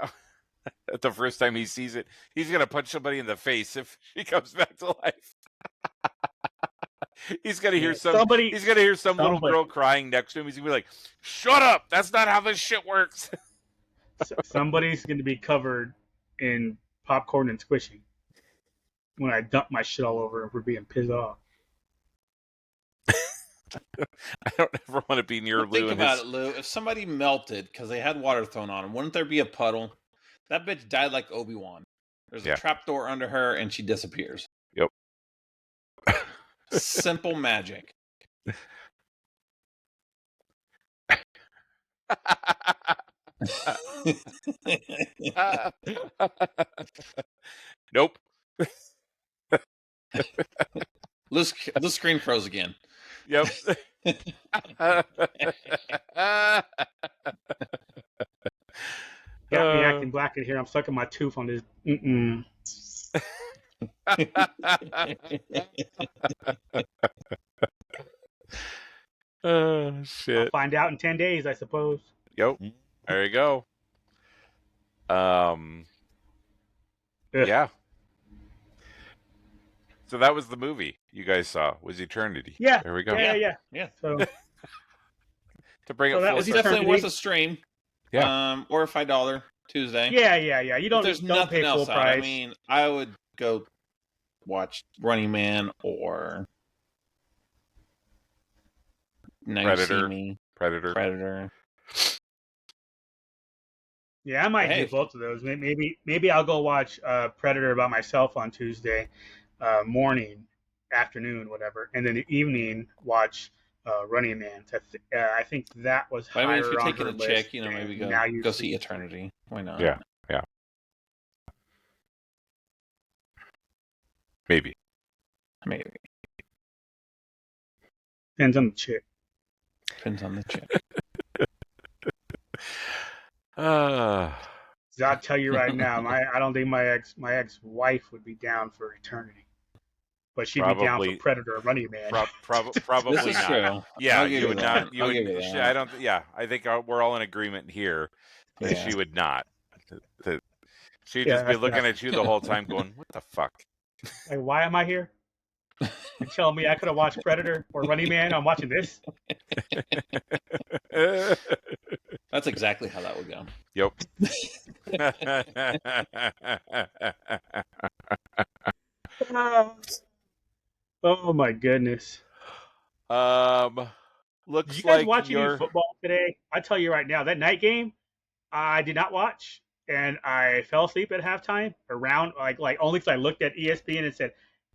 the first time he sees it, he's gonna punch somebody in the face if she comes back to life. He's gonna hear He's gonna hear some little girl crying next to him. He's gonna be like, "Shut up! That's not how this shit works." Somebody's gonna be covered in popcorn and squishing when I dump my shit all over and we're being pissed off. I don't ever want to be near Lou. Think about it, Lou. If somebody melted because they had water thrown on them, wouldn't there be a puddle? That bitch died like Obi-Wan. There's a trapdoor under her and she disappears. Yep. Simple magic. Nope. The screen froze again. Yep. Got me acting black in here. I'm sucking my tooth on this. Oh shit! I'll find out in 10 days, I suppose. Yep. There you go. Yeah. So that was the movie you guys saw. Was Eternity? Yeah. There we go. Yeah. So to bring it, it's definitely worth a stream. Yeah. Or a $5 Tuesday. Yeah. You don't. There's don't nothing pay else full out. price. I mean, I would go watch Running Man or Predator. Yeah, I might do both of those. Maybe I'll go watch Predator by myself on Tuesday morning, afternoon, whatever, and then the evening watch Running Man. I think that was higher. I mean, if you're on taking her a check, list, maybe go see Eternity. Why not? Yeah. Maybe. Depends on the chick. I'll tell you right now, I don't think my ex-wife would be down for Eternity, but she'd be down for Predator or Running Man. Probably this is not. True. Yeah, you would not. You would. I don't. Yeah, I think we're all in agreement here that she would not. She'd just be looking at you the whole time, going, "What the fuck? Like, why am I here? You're telling me I could have watched Predator or Running Man? I'm watching this." That's exactly how that would go. Yep. Oh my goodness. Looks Did you guys like watch any football today? I tell you right now, that night game, I did not watch, and I fell asleep at halftime. Around like only because I looked at ESPN and said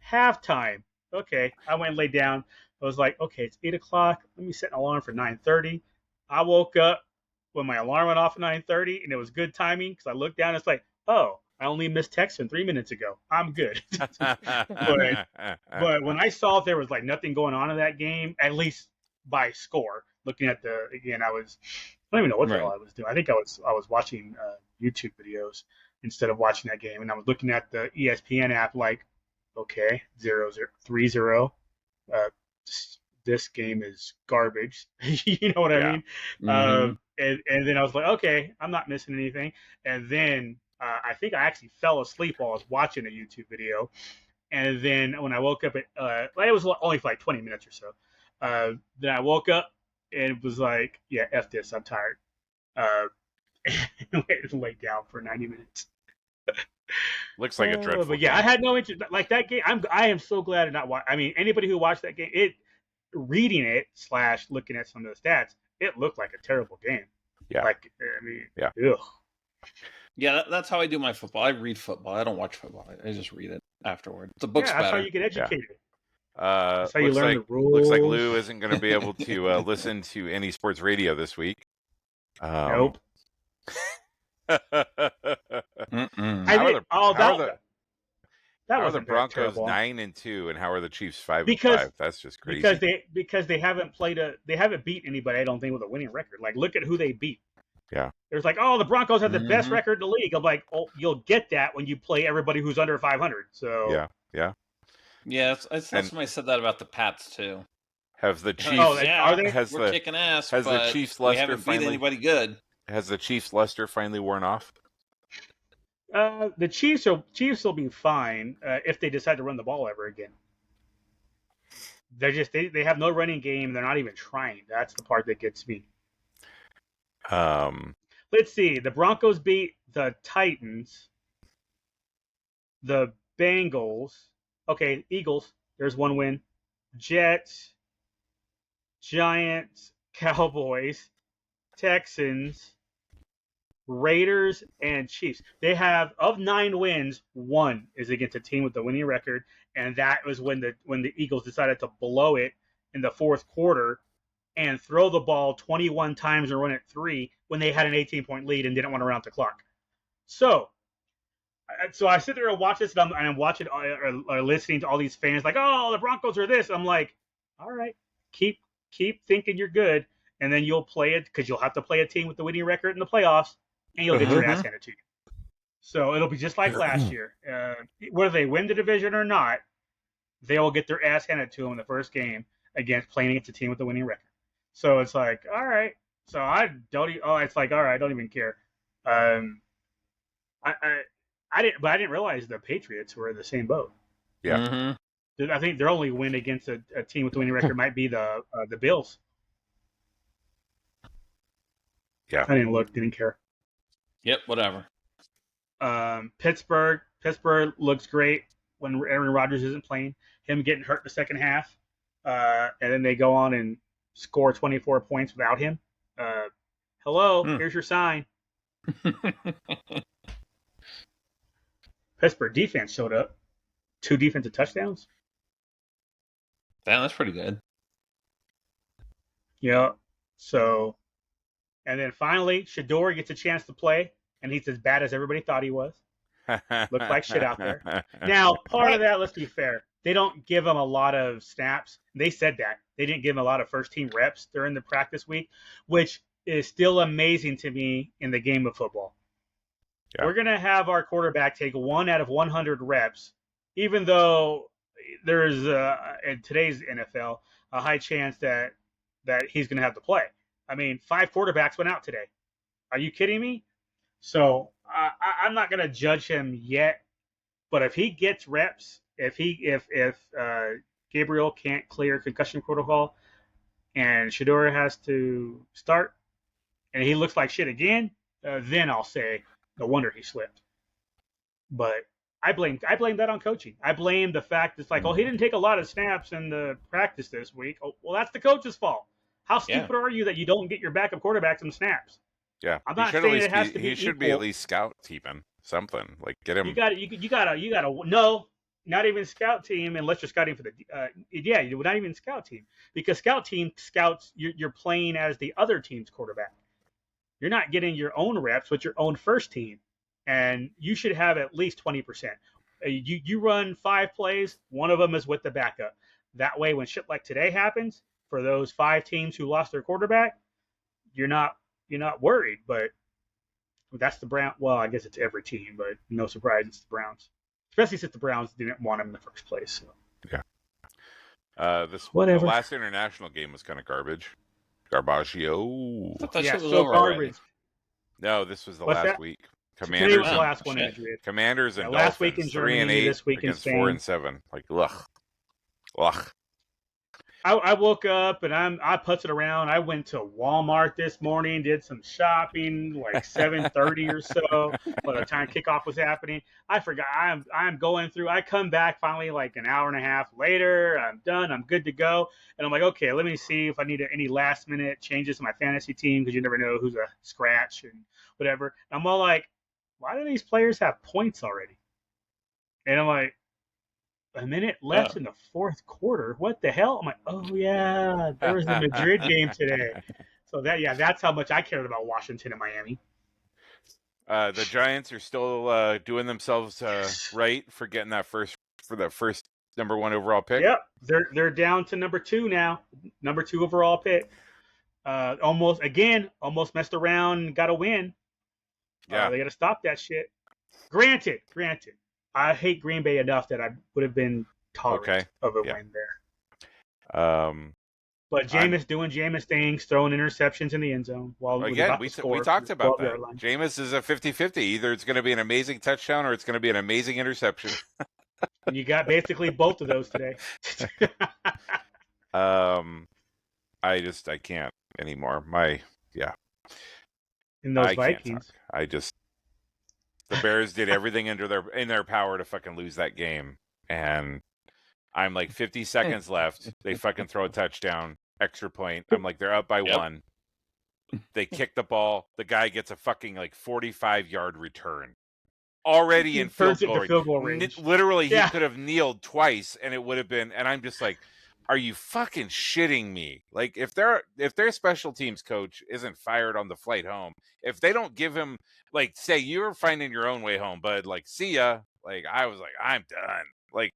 halftime. Okay, I went and laid down. I was like, okay, it's 8:00. Let me set an alarm for 9:30. I woke up when my alarm went off at 9:30, and it was good timing because I looked down. And it's like, oh, I only missed Texan 3 minutes ago. I'm good. but when I saw there was like nothing going on in that game, at least by score, looking at I don't even know what the hell I was doing. I think I was watching YouTube videos instead of watching that game, and I was looking at the ESPN app like, okay, 3-0. This game is garbage. You know what I mean? Mm-hmm. And then I was like, okay, I'm not missing anything. And then I think I actually fell asleep while I was watching a YouTube video. And then when I woke up, it was only for like 20 minutes or so. Then I woke up and it was like, yeah, F this, I'm tired. And laid down for 90 minutes. Looks like a dreadful But yeah, game. I had no interest. Like that game, I am so glad to not watch. I mean, anybody who watched that game, reading it / looking at some of the stats, it looked like a terrible game. Yeah. Like, I mean, yeah. Ugh. Yeah, that's how I do my football. I read football. I don't watch football. I just read it afterward. The book's that's better. how you get educated. Yeah. That's how you learn the rules. Looks like Lou isn't going to be able to listen to any sports radio this week. Nope. How are the Broncos 9-2 and how are the Chiefs 5-5? That's just crazy. Because they haven't beat anybody, I don't think, with a winning record. Like, look at who they beat. Yeah. There's like, oh, the Broncos have the best record in the league. I'm like, oh, you'll get that when you play everybody who's under 500. So yeah. That's somebody said that about the Pats too. Have the Chiefs? Are they? We're kicking ass. Has the Chiefs luster beat anybody good? Has the Chiefs luster finally worn off? The Chiefs will be fine if they decide to run the ball ever again. They're just they have no running game. They're not even trying. That's the part that gets me. Let's see. The Broncos beat the Titans, the Bengals. Okay, Eagles. There's one win. Jets, Giants, Cowboys, Texans, Raiders, and Chiefs. They have, of 9 wins, 1 is against a team with the winning record, and that was when the Eagles decided to blow it in the fourth quarter and throw the ball 21 times and run it 3 when they had an 18-point lead and didn't want to round the clock. So I sit there and watch this, and I'm watching or listening to all these fans like, oh, the Broncos are this. I'm like, all right, keep thinking you're good, and then you'll play it because you'll have to play a team with the winning record in the playoffs, and you'll get your ass handed to you. So it'll be just like last year. Whether they win the division or not, they will get their ass handed to them in the first game playing against a team with the winning record. So it's like, all right. So it's like, all right, I don't even care. I didn't realize the Patriots were in the same boat. Yeah. Mm-hmm. I think their only win against a team with the winning record might be the Bills. Yeah. I didn't care. Yep, whatever. Pittsburgh looks great when Aaron Rodgers isn't playing. Him getting hurt in the second half, and then they go on and score 24 points without him. Hello, here's your sign. Pittsburgh defense showed up. 2 defensive touchdowns. Damn, that's pretty good. Yeah. So, and then finally, Shador gets a chance to play, and he's as bad as everybody thought he was. Looked like shit out there. Now, part of that, let's be fair, they don't give him a lot of snaps. They said that. They didn't give him a lot of first-team reps during the practice week, which is still amazing to me in the game of football. Yeah. We're going to have our quarterback take 1 out of 100 reps, even though there's, in today's NFL, a high chance that he's going to have to play. I mean, 5 quarterbacks went out today. Are you kidding me? So I'm not going to judge him yet, but if he gets reps, if Gabriel can't clear concussion protocol and Shador has to start and he looks like shit again, then I'll say no wonder he slipped. But I blame that on coaching. I blame the fact it's like, oh, he didn't take a lot of snaps in the practice this week. Oh, well, that's the coach's fault. How stupid are you that you don't get your backup quarterback some snaps? Yeah, I'm not saying it has to be. He should be at least scout teaming something. Like get him. You gotta. No, not even scout team unless you're scouting for the. Not even scout team because scout team scouts. You're playing as the other team's quarterback. You're not getting your own reps with your own first team. and you should have at least 20%. You run 5 plays, one of them is with the backup. That way, when shit like today happens, for those 5 teams who lost their quarterback, you're not worried. But that's the Browns. Well, I guess it's every team, but no surprise, it's the Browns. Especially since the Browns didn't want him in the first place. So. Yeah. The last international game was kind of garbage. Garbaggio. Garbage. No, this was the What's last that? week. Commanders. Was the last one in Madrid. Commanders and last Dolphins, week in Germany, 3-8 this week against in Spain. 4-7. Like, ugh. I woke up and I putzed around. I went to Walmart this morning, did some shopping, like 7:30 or so. By the time kickoff was happening, I forgot. I'm going through. I come back finally like an hour and a half later. I'm done. I'm good to go. And I'm like, okay, let me see if I need any last minute changes to my fantasy team, because you never know who's a scratch and whatever. And I'm all like, why do these players have points already? And I'm like, a minute left in the fourth quarter. What the hell? I'm like, oh yeah, there was the Madrid game today. So that's how much I cared about Washington and Miami. The Giants are still doing themselves right for getting that first number 1 overall pick. Yep, they're down to number 2 now. Number 2 overall pick. Almost messed around and got a win. Yeah, they got to stop that shit. Granted. I hate Green Bay enough that I would have been tolerant of a win there. But Jameis doing Jameis things, throwing interceptions in the end zone. Again, we talked about that. Jameis is a 50-50. Either it's going to be an amazing touchdown or it's going to be an amazing interception. And you got basically both of those today. I can't anymore. In those Vikings. The Bears did everything in their power to fucking lose that game, and I'm like 50 seconds left. They fucking throw a touchdown, extra point. I'm like, they're up by 1. They kick the ball. The guy gets a fucking like 45-yard return. Already in field goal range. Literally, he could have kneeled twice, and it would have been. And I'm just like, are you fucking shitting me? Like, if their special teams coach isn't fired on the flight home, if they don't give him, like, say you're finding your own way home, bud, like, see ya. Like, I was like, I'm done. Like,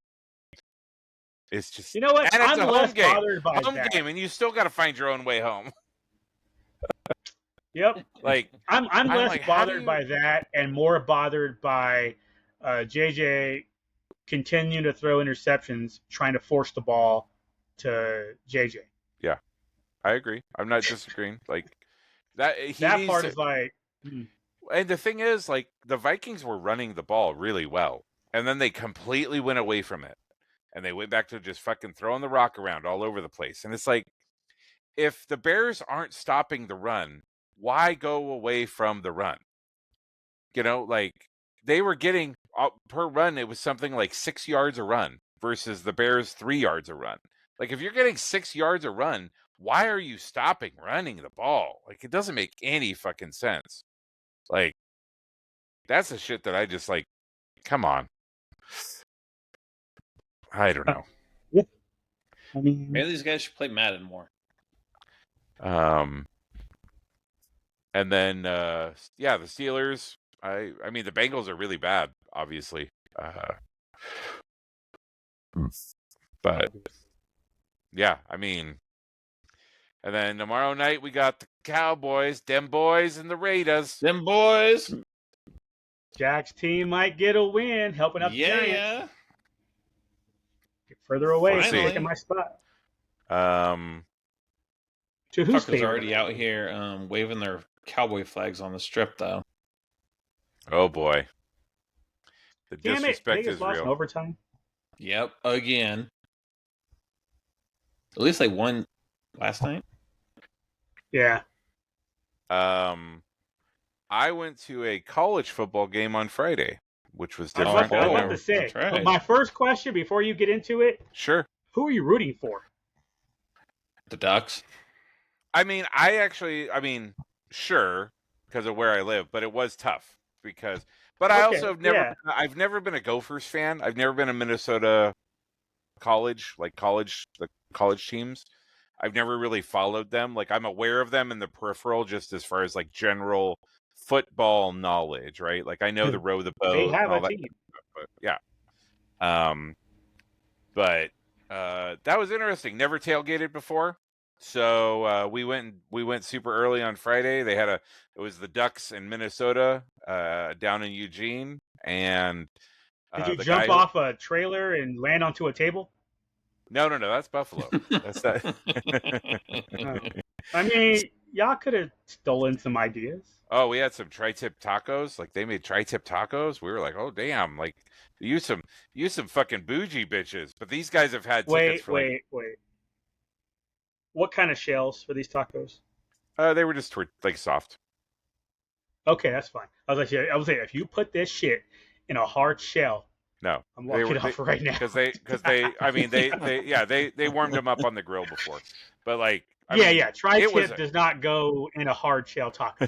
it's just, you know what? And it's I'm less bothered by home that. game, and you still got to find your own way home. Yep. Like, I'm less like, bothered by that, and more bothered by JJ continuing to throw interceptions, trying to force the ball to JJ. Yeah, I agree. I'm not disagreeing. Like that. That part is like. And the thing is, like, the Vikings were running the ball really well, and then they completely went away from it, and they went back to just fucking throwing the rock around all over the place. And it's like, if the Bears aren't stopping the run, why go away from the run? You know, like, they were getting per run, it was something like 6 yards a run versus the Bears 3 yards a run. Like, if you're getting 6 yards a run, why are you stopping running the ball? Like, it doesn't make any fucking sense. Like, that's the shit that I just like, come on. I don't know. Yeah. I mean, maybe these guys should play Madden more. And then, the Steelers, I mean, the Bengals are really bad, obviously. But, yeah, I mean, and then tomorrow night we got the Cowboys, them boys, and the Raiders. Them boys. Jack's team might get a win, helping out the Giants. Yeah. Get further away, taking my spot. To who's Tucker's already out here waving their cowboy flags on the strip, though. Oh boy, the disrespect is real. In overtime. Yep, again. At least they won last night. Yeah. I went to a college football game on Friday, which was different. I was about to say, but my first question before you get into it. Sure. Who are you rooting for? The Ducks. I mean, sure, because of where I live, but it was tough but I also have I've never been a Gophers fan. I've never been a Minnesota the college teams. I've never really followed them. Like, I'm aware of them in the peripheral, just as far as like general football knowledge, right? Like I know the row the boat. They have and all a that team. but yeah. But that was interesting. Never tailgated before. So we went super early on Friday. It was the Ducks in Minnesota, down in Eugene, and did you the jump guy off a trailer and land onto a table? No, that's Buffalo. That's that. I mean, y'all could have stolen some ideas. Oh, we had some tri-tip tacos. Like they made tri-tip tacos. We were like, oh damn! Like use some fucking bougie bitches. But these guys have had tickets for Wait. What kind of shells for these tacos? They were just like soft. Okay, that's fine. I was like, if you put this shit in a hard shell, no, I'm walking off right now. Because they warmed them up on the grill before, but like. Tri-tip does not go in a hard shell taco.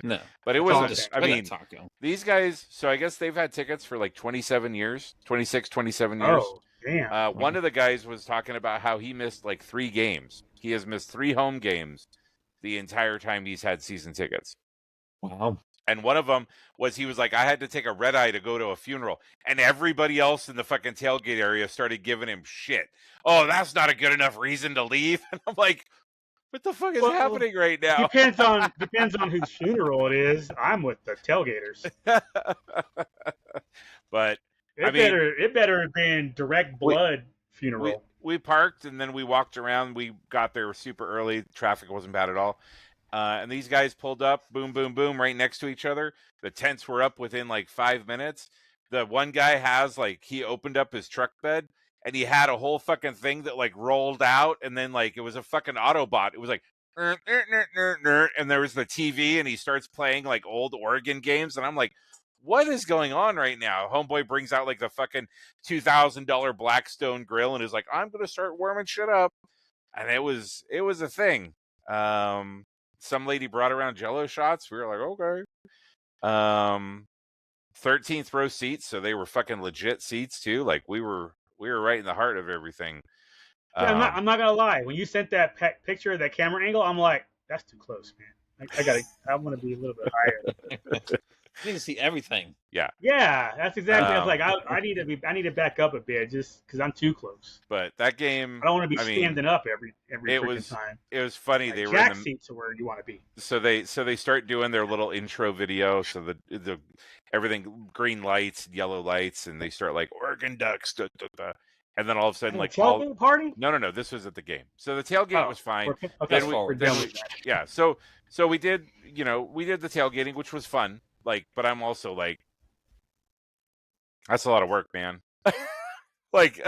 No, but it was. taco. These guys. So I guess they've had tickets for like 27 years, 27 years. Oh, damn. One of the guys was talking about how he missed like 3 games. He has missed 3 home games the entire time he's had season tickets. Wow. And one of them was he was like, I had to take a red eye to go to a funeral. And everybody else in the fucking tailgate area started giving him shit. Oh, that's not a good enough reason to leave. And I'm like, what the fuck is happening right now? Depends on whose funeral it is. I'm with the tailgaters. But it better have been direct blood funeral. We parked and then we walked around. We got there super early. Traffic wasn't bad at all. And these guys pulled up, boom, boom, boom, right next to each other. The tents were up within like 5 minutes. The one guy he opened up his truck bed and he had a whole fucking thing that like rolled out. And then like, it was a fucking Autobot. It was like, and there was the TV and he starts playing like old Oregon games. And I'm like, what is going on right now? Homeboy brings out like the fucking $2,000 Blackstone grill and is like, I'm going to start warming shit up. And it was a thing. Some lady brought around Jello shots. We were like, okay. 13th row seats, so they were fucking legit seats too. Like we were right in the heart of everything. Yeah, I'm not gonna lie. When you sent that picture of that camera angle, I'm like, that's too close, man. I want to be a little bit higher. You need to see everything. Yeah. Yeah, that's exactly. I was like, I need to back up a bit just because I'm too close. But that game, I don't want to be standing up every time. It was funny. Like they were jack seats are where you want to be. So they start doing their little intro video. So the everything, green lights, yellow lights, and they start like Oregon Ducks, da, da, da. And then all of a sudden, like tailgate party. No. This was at the game. So the tailgate was fine. Okay, yeah. So we did the tailgating, which was fun. Like, but I'm also like, that's a lot of work, man. Like,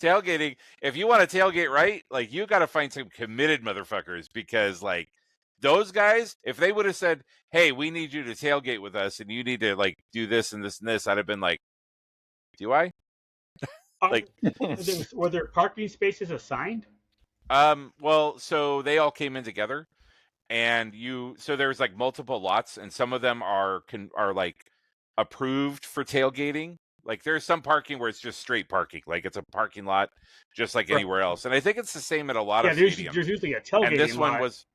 tailgating, if you want to tailgate right, like, you got to find some committed motherfuckers because, like, those guys, if they would have said, hey, we need you to tailgate with us and you need to, like, do this and this and this, I'd have been like, do I? Like, were there parking spaces assigned? Well, so they all came in together. And so there's like multiple lots, and some of them are like approved for tailgating. Like there's some parking where it's just straight parking, like it's a parking lot, just like anywhere else. And I think it's the same at a lot of stadiums. There's usually a tailgating and this lot. one was,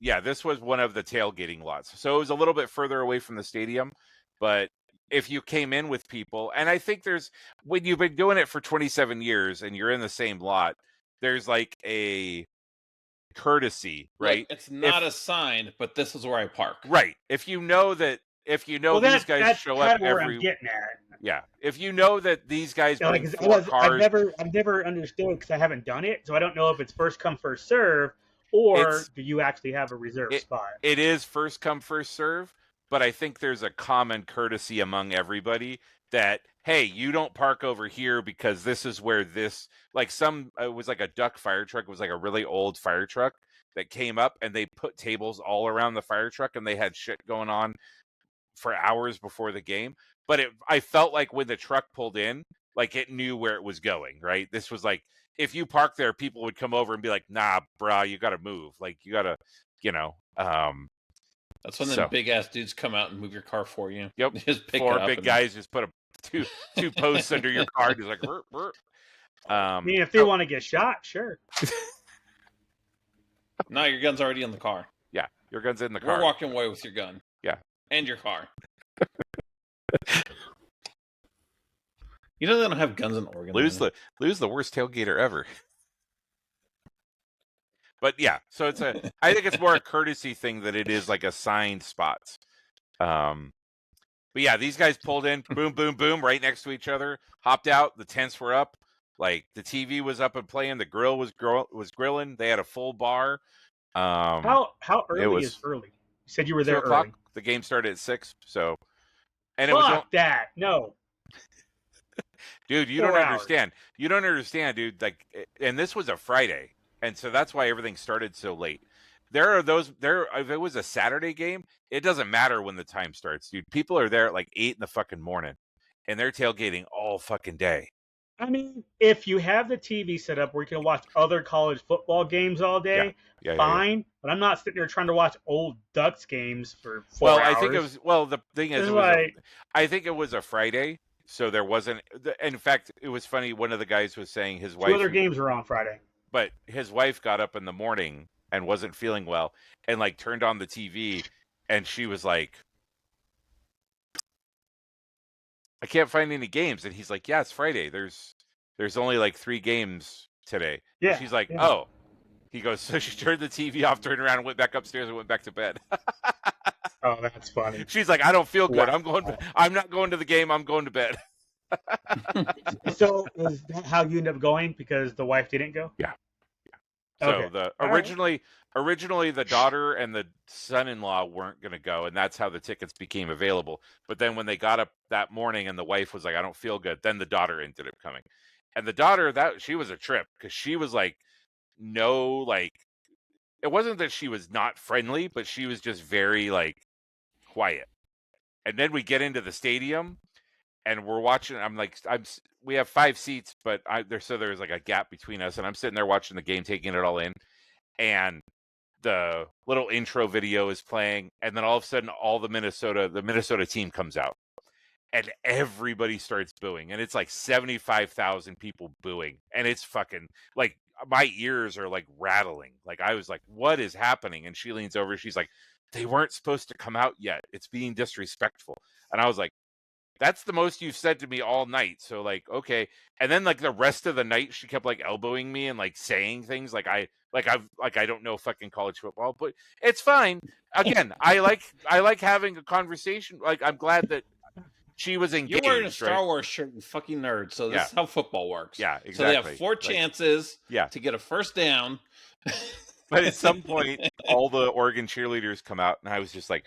this was one of the tailgating lots. So it was a little bit further away from the stadium, but if you came in with people, and I think when you've been doing it for 27 years and you're in the same lot, there's like a courtesy, right? Like, it's not assigned, but this is where I park. Right. If you know these guys show up every. I'm getting at. Yeah. If you know that these guys bring like, 4 cars. I've never understood because I haven't done it, so I don't know if it's first come first serve or do you actually have a reserve spot. It is first come first serve, but I think there's a common courtesy among everybody that, hey, you don't park over here because this is where this, like it was like a duck fire truck. It was like a really old fire truck that came up and they put tables all around the fire truck and they had shit going on for hours before the game. But I felt like when the truck pulled in, like it knew where it was going, right? This was like, if you park there, people would come over and be like, nah, brah, you got to move. Like you got to, that's when the big ass dudes come out and move your car for you. Yep. Just pick 4 it up big guys just put two posts under your car. Just like, burp, burp. I mean, if they want to get shot, sure. No, your gun's already in the car. Yeah. Your gun's in the car. We're walking away with your gun. Yeah. And your car. You know they don't have guns in Oregon. Lose the worst tailgater ever. But yeah, so I think it's more a courtesy thing than it is like assigned spots. But yeah, these guys pulled in, boom, boom, boom, right next to each other, hopped out, the tents were up, like the TV was up and playing, the grill was grilling, they had a full bar. How early is early? You said you were there early. The game started at 6, so and Fuck it was that. No. Dude, you don't understand. You don't understand, dude. Like, and this was a Friday, and so that's why everything started so late. If it was a Saturday game, it doesn't matter when the time starts, dude. People are there at like 8 in the fucking morning, and they're tailgating all fucking day. I mean, if you have the TV set up where you can watch other college football games all day, fine. Yeah. But I'm not sitting there trying to watch old Ducks games for 4 hours. I think it was. Well, the thing is, I think it was a Friday, so there wasn't. In fact, it was funny. One of the guys was saying his wife. 2 other games were on Friday, but his wife got up in the morning and wasn't feeling well, and like turned on the TV, and she was like, I can't find any games. And he's like, yeah, it's Friday. There's only like 3 games today. Yeah. And she's like, oh. He goes, so she turned the TV off, turned around, and went back upstairs and went back to bed. Oh, that's funny. She's like, I don't feel good. I'm not going to the game. I'm going to bed. So is that how you ended up going because the wife didn't go? Yeah. So originally the daughter and the son-in-law weren't going to go, and that's how the tickets became available. But then when they got up that morning and the wife was like, I don't feel good, then the daughter ended up coming. And the daughter, she was a trip because she was like, it wasn't that she was not friendly, but she was just very like quiet. And then we get into the stadium and we're watching. We have 5 seats, but there's like a gap between us, and I'm sitting there watching the game, taking it all in. And the little intro video is playing, and then all of a sudden, the Minnesota team comes out, and everybody starts booing, and it's like 75,000 people booing, and it's fucking like my ears are like rattling. Like I was like, "What is happening?" And she leans over, she's like, "They weren't supposed to come out yet. It's being disrespectful." And I was like, that's the most you've said to me all night. So like, okay. And then like the rest of the night, she kept like elbowing me and like saying things like I don't know fucking college football, but it's fine. Again, I like having a conversation. Like I'm glad that she was engaged. You're wearing a Star Wars shirt, you fucking nerd. So this is how football works. Yeah, exactly. So they have 4 chances to get a first down. But at some point, all the Oregon cheerleaders come out, and I was just like,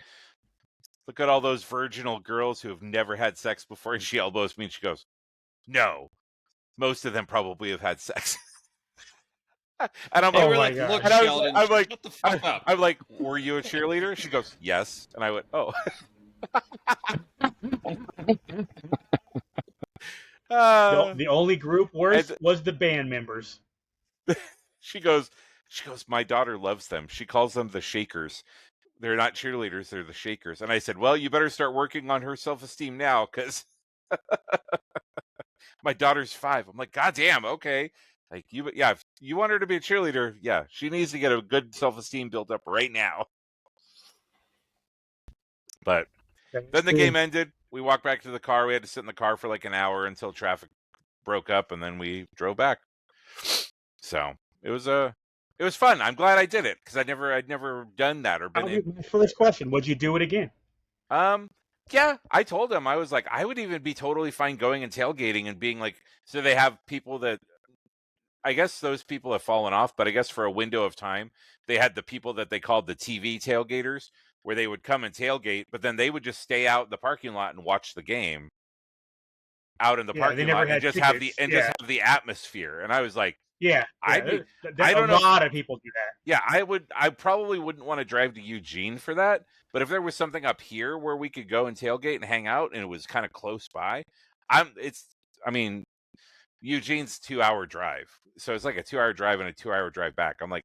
look at all those virginal girls who have never had sex before. And she elbows me and she goes, no, most of them probably have had sex. And I'm like, look, Sheldon, I'm like, shut the fuck up. I'm like, were you a cheerleader? She goes, yes. And I went, oh. The only group worse was the band members. She goes, my daughter loves them. She calls them the Shakers. They're not cheerleaders, they're the Shakers. And I said, well, you better start working on her self-esteem now, because my daughter's 5. I'm like, God damn, okay. Like, if you want her to be a cheerleader, yeah, she needs to get a good self-esteem built up right now. But then the game ended. We walked back to the car. We had to sit in the car for like an hour until traffic broke up, and then we drove back. So it was fun. I'm glad I did it because I'd never done that or been. My first question: would you do it again? Yeah, I told him I was like, I would even be totally fine going and tailgating and being like. So they have people that, I guess those people have fallen off, but I guess for a window of time, they had the people that they called the TV tailgaters, where they would come and tailgate, but then they would just stay out in the parking lot and watch the game out in the parking lot and just have the atmosphere. And I was like, I don't know. A lot of people do that. Yeah, I probably wouldn't want to drive to Eugene for that. But if there was something up here where we could go and tailgate and hang out, and it was kind of close by, Eugene's 2-hour drive, so it's like a 2-hour drive and a 2-hour drive back. I'm like,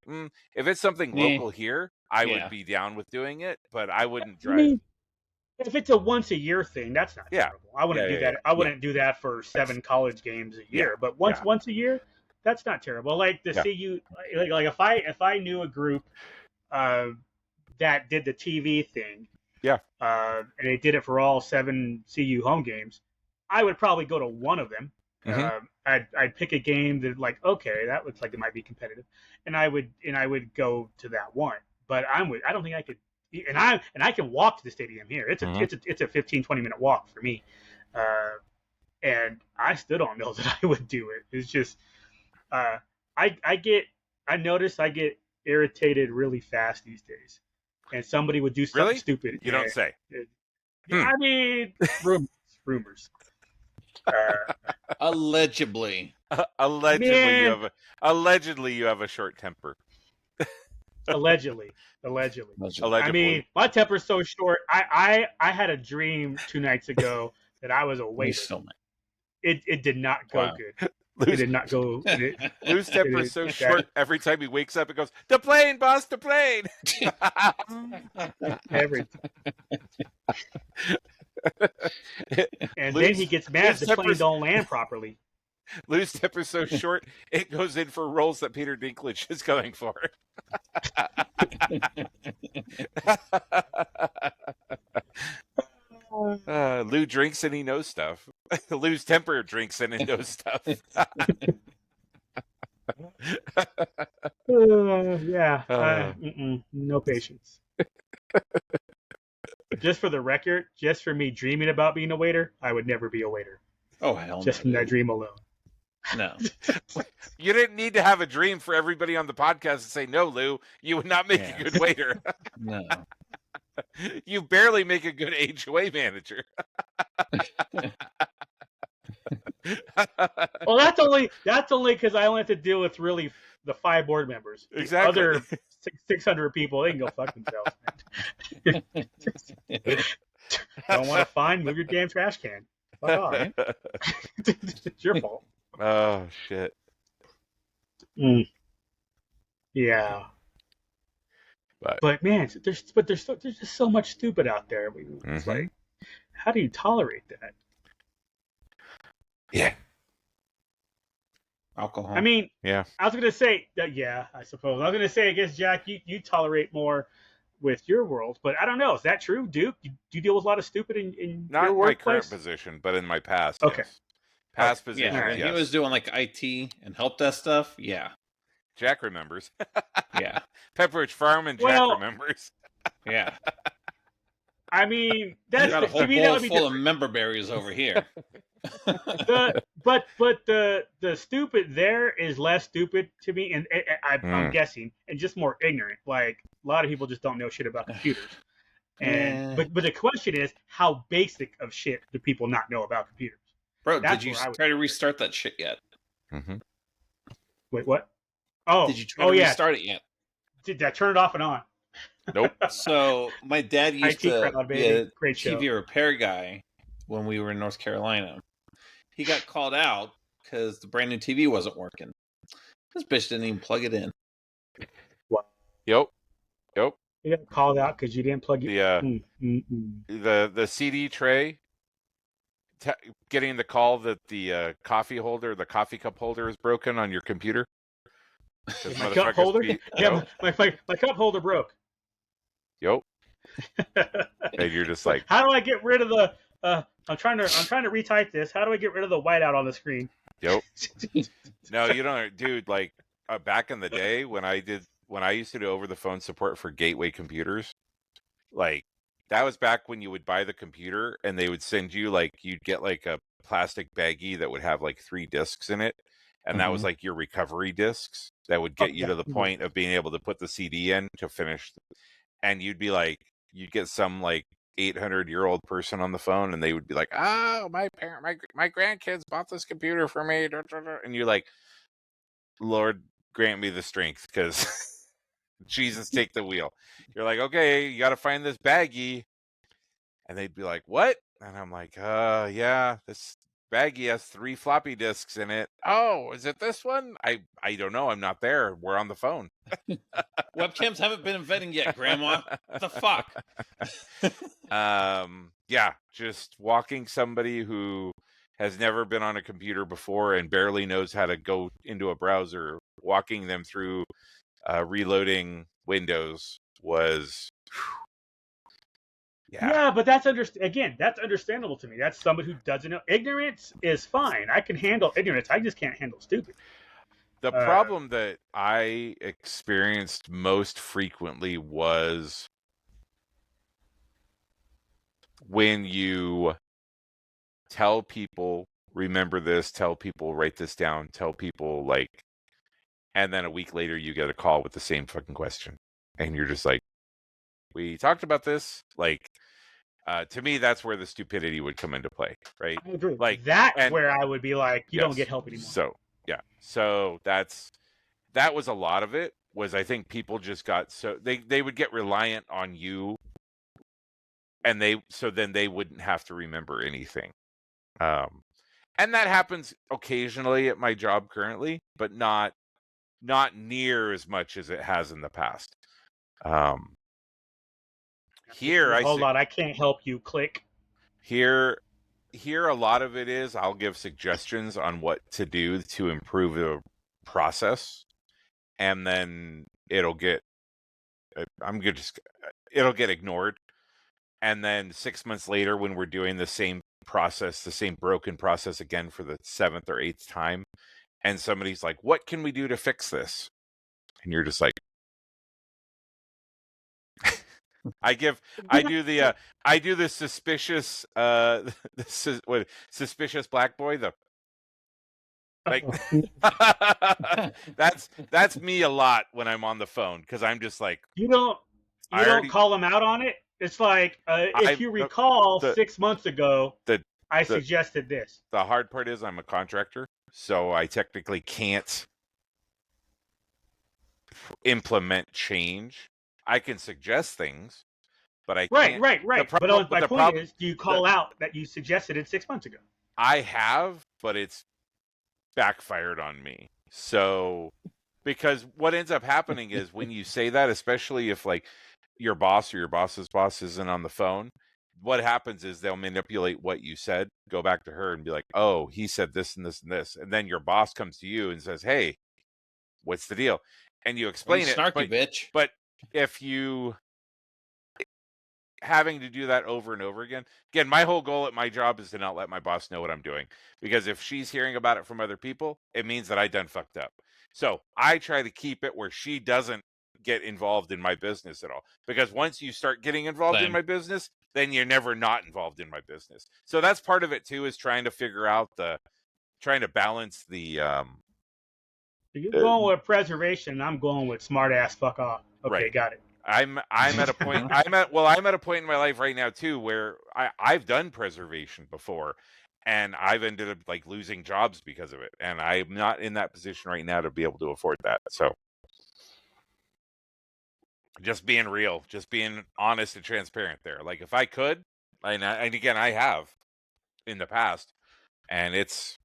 if it's something local here, I would be down with doing it, but I wouldn't drive. I mean, if it's a once a year thing, that's not terrible. I wouldn't do that. I wouldn't do that for 7 college games a year. But once a year, that's not terrible. Like to see you, like if I knew a group, that did the TV thing. Yeah. And they did it for all 7 CU home games. I would probably go to one of them. Mm-hmm. I'd pick a game that like, okay, that looks like it might be competitive, and I would go to that one. But I don't think I could, and I can walk to the stadium here. It's a 15-20 minute walk for me, and I still don't know that I would do it. It's just I notice I get irritated really fast these days, and somebody would do something stupid. You don't say. I mean, rumors. Allegedly. Allegedly, you have a short temper. Allegedly. I mean, my temper's so short. I had a dream 2 nights ago that I was a waiter. It did not go good. It did not go. Lou's temper is so short. Every time he wakes up, it goes, "The plane, boss, the plane." Every and then he gets mad if the plane don't land properly. Lou's temper is so short, it goes in for roles that Peter Dinklage is going for. Lou drinks and he knows stuff. Lou's temper drinks and he knows stuff. No patience. Just for the record, just for me dreaming about being a waiter, I would never be a waiter. Oh, hell no. Just from that dream alone. No. You didn't need to have a dream for everybody on the podcast to say, no, Lou, you would not make a good waiter. No. You barely make a good HOA manager. Well, that's only because I only have to deal with really the 5 board members. Exactly. The other 600 people, they can go fuck themselves. Don't want to find? Move your damn trash can. Fuck off. It's your fault. Oh shit. Yeah. But man, there's just so much stupid out there. It's like, how do you tolerate that? Yeah. Alcohol. I mean, yeah. I was gonna say that. Yeah, I suppose I was gonna say. I guess Jack, you tolerate more with your world, but I don't know. Is that true, Duke? Do you deal with a lot of stupid in not your in workplace? my current position, but in my past? Okay. Yes. Past position. Yeah, yes. he was doing like IT and help desk stuff. Yeah. Jack remembers. Yeah. Pepperidge Farm and Jack remembers. Yeah. I mean, that's got a whole bowl full of member berries over here. But the stupid there is less stupid to me, and I'm guessing, and just more ignorant. Like a lot of people just don't know shit about computers. And but the question is, how basic of shit do people not know about computers? Bro, did you try to restart that shit yet? Mm-hmm. Wait, what? Oh, did you try to restart it yet? Did I turn it off and on? Nope. So my dad used to be a Great TV repair guy when we were in North Carolina. He got called out because the brand new TV wasn't working. This bitch didn't even plug it in. What? Yep. You got called out because you didn't plug it. The CD tray. Getting the call that the coffee cup holder is broken on your computer. My cup holder? My cup holder broke. Yep. And you're just like, how do I get rid of the? I'm trying to retype this. How do I get rid of the whiteout on the screen? Yep. No, you don't, dude. Like back in the day when I used to do over the phone support for Gateway computers, like that was back when you would buy the computer and they would send you you'd get like a plastic baggie that would have like 3 discs in it. And that was like your recovery discs that would get you to the point of being able to put the CD in to finish. And you'd be like, you'd get some like 800-year-old person on the phone and they would be like, oh, my grandkids bought this computer for me. And you're like, Lord, grant me the strength because Jesus, take the wheel. You're like, okay, you got to find this baggie. And they'd be like, what? And I'm like, yeah, this baggie has 3 floppy disks in it. Oh, is it this one? I don't know. I'm not there. We're on the phone. Webcams haven't been invented yet, Grandma. What the fuck? Yeah, just walking somebody who has never been on a computer before and barely knows how to go into a browser, walking them through reloading Windows was Yeah, but that's that's understandable to me. That's somebody who doesn't know. Ignorance is fine. I can handle ignorance. I just can't handle stupid. The problem that I experienced most frequently was when you tell people, remember this, tell people, write this down, tell people, like, and then a week later you get a call with the same fucking question. And you're just like, we talked about this. Like, to me, that's where the stupidity would come into play, right? I agree. Like, that's where I would be like, you don't get help anymore. So, yeah. So that was a lot of it, was I think people just got so they would get reliant on you, and then they wouldn't have to remember anything. And that happens occasionally at my job currently, but not near as much as it has in the past. Here, hold on, I can't help you. Click. Here, a lot of it is I'll give suggestions on what to do to improve the process, and then it'll get ignored. And then 6 months later, when we're doing the same process, the same broken process again for the 7th or 8th time, and somebody's like, "What can we do to fix this?" And you're just like, I do the suspicious suspicious black boy, the like that's me a lot when I'm on the phone, because I'm just like, you don't call them out on it. It's like, if you recall, 6 months ago, I suggested this. The hard part is I'm a contractor, so I technically can't implement change. I can suggest things, but I can't. Right. But my point is, do you call out that you suggested it 6 months ago? I have, but it's backfired on me. So, because what ends up happening is when you say that, especially if like your boss or your boss's boss isn't on the phone, what happens is they'll manipulate what you said, go back to her and be like, "Oh, he said this and this and this," and then your boss comes to you and says, "Hey, what's the deal?" And you explain it, snarky bitch. But if you having to do that over and over again, my whole goal at my job is to not let my boss know what I'm doing, because if she's hearing about it from other people, it means that I done fucked up. So I try to keep it where she doesn't get involved in my business at all, because once you start getting involved in my business, then you're never not involved in my business. So that's part of it too, is trying to figure out trying to balance the you're going with preservation, and I'm going with smart ass fuck off. Okay, right. Got it. I'm at a point I'm at a point in my life right now too where I've done preservation before, and I've ended up like losing jobs because of it, and I'm not in that position right now to be able to afford that. So just being real, just being honest and transparent there. Like if I could, and again I have in the past, and it's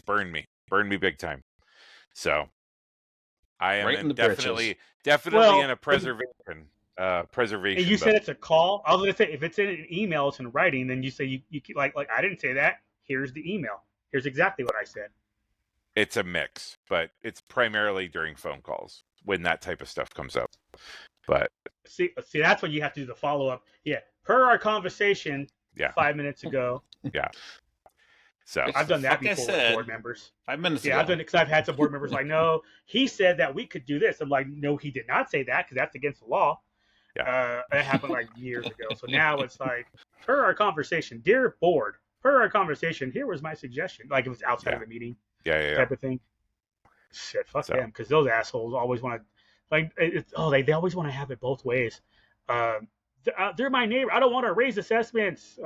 burned me big time. So I am definitely in a preservation. And you said it's a call. I was going to say, if it's in an email, it's in writing. Then you say you like I didn't say that. Here's the email. Here's exactly what I said. It's a mix, but it's primarily during phone calls when that type of stuff comes up. But see, that's when you have to do the follow up. Yeah, per our conversation 5 minutes ago. Yeah. So I've done that before with board members. 5 minutes ago. Yeah, I've done it because I've had some board members like, no, he said that we could do this. I'm like, no, he did not say that, because that's against the law. Yeah. It happened like years ago. So now it's like, per our conversation, dear board, per our conversation, here was my suggestion. Like it was outside of the meeting. Type of thing. Shit, fuck them, because those assholes always want to, like, they always want to have it both ways. They're my neighbor. I don't want to raise assessments,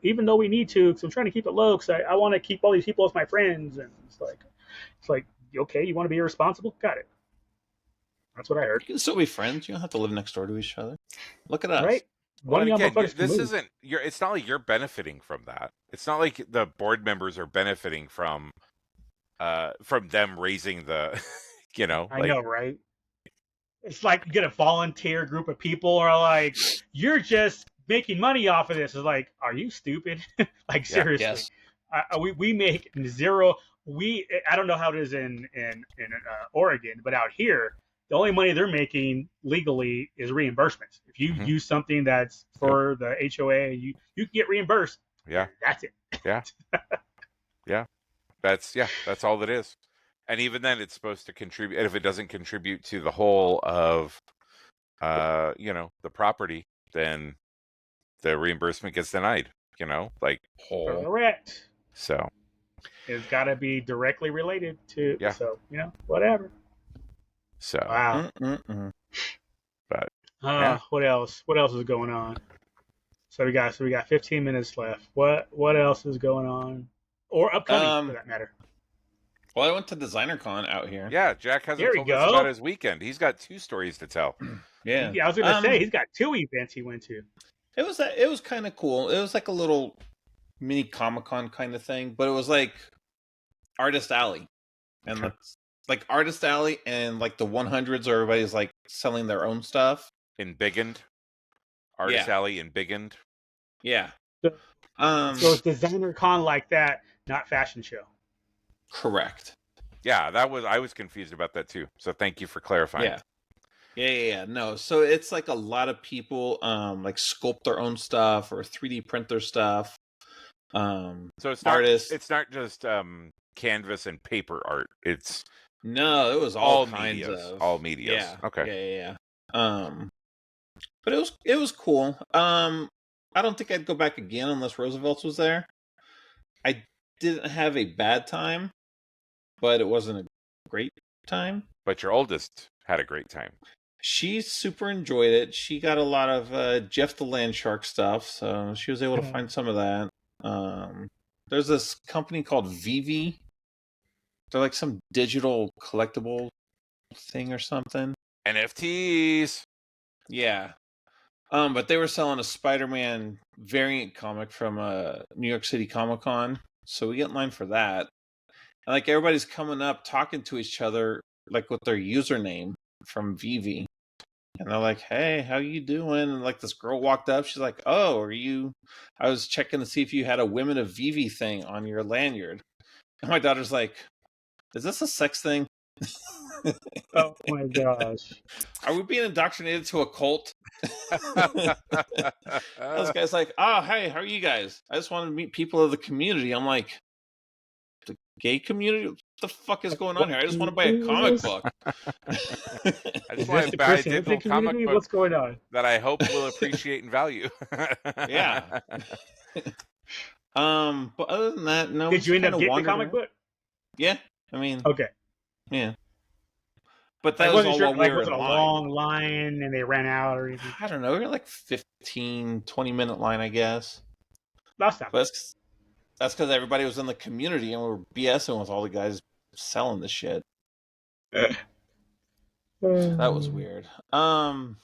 even though we need to, because I'm trying to keep it low, because I want to keep all these people as my friends. And it's like, okay, you want to be irresponsible? Got it. That's what I heard. You can still be friends. You don't have to live next door to each other. Look at us. Right? Well, again, it's not like you're benefiting from that. It's not like the board members are benefiting from them raising the, I know, right? It's like you get a volunteer group of people are like, you're just making money off of this. It's like, are you stupid? Like, seriously. Yes. We make zero. I don't know how it is in Oregon, but out here, the only money they're making legally is reimbursements. If you use something that's for the HOA, you can get reimbursed. Yeah. That's it. Yeah. Yeah. That's all that is. And even then it's supposed to contribute. And if it doesn't contribute to the whole of the property, then the reimbursement gets denied, like whole. Correct. So it's got to be directly related to, yeah. So, whatever. So, wow. But what else? What else is going on? So we got 15 minutes left. What else is going on? Or upcoming, for that matter. Well, I went to DesignerCon out here. Yeah, Jack hasn't told us about his weekend. He's got 2 stories to tell. Yeah. I was going to say, he's got 2 events he went to. It was kind of cool. It was like a little mini Comic-Con kind of thing, but it was like Artist Alley. And that's like Artist Alley and like the 100s where everybody's like selling their own stuff. In Bigend. Artist Alley in Bigend. Yeah. So it's DesignerCon like that, not fashion show. Correct. Yeah, I was confused about that too. So thank you for clarifying. Yeah. No, so it's like a lot of people like sculpt their own stuff or 3D print their stuff. So it's not artists. It's not just canvas and paper art. It's it was all kinds of all medias. Yeah. Okay. Yeah. But it was cool. I don't think I'd go back again unless Roosevelt's was there. I didn't have a bad time, but it wasn't a great time. But your oldest had a great time. She super enjoyed it. She got a lot of Jeff the Land Shark stuff, so she was able to find some of that. There's this company called Vivi. They're like some digital collectible thing or something. NFTs. Yeah. But they were selling a Spider-Man variant comic from New York City Comic-Con. So we get in line for that. And like everybody's coming up talking to each other like with their username from Vivi. And they're like, "Hey, how you doing?" And like this girl walked up, she's like, "Oh, I was checking to see if you had a Women of Vivi thing on your lanyard." And my daughter's like, "Is this a sex thing?" Oh my gosh. Are we being indoctrinated to a cult? This guy's like, "Oh, hey, how are you guys? I just wanted to meet people of the community." I'm like, "The gay community? What the fuck is going on here? I just want to buy a comic book." I just want to buy a digital comic book. What's going on? That I hope will appreciate and value. Yeah. But other than that, no. Did you end up getting the comic book? Yeah. I mean, okay. Yeah. But that was all while we were was it a long line and they ran out or anything? I don't know. We were like 15, 20-minute line, I guess. Last time. But that's because everybody was in the community and we were BSing with all the guys selling the shit. That was weird. So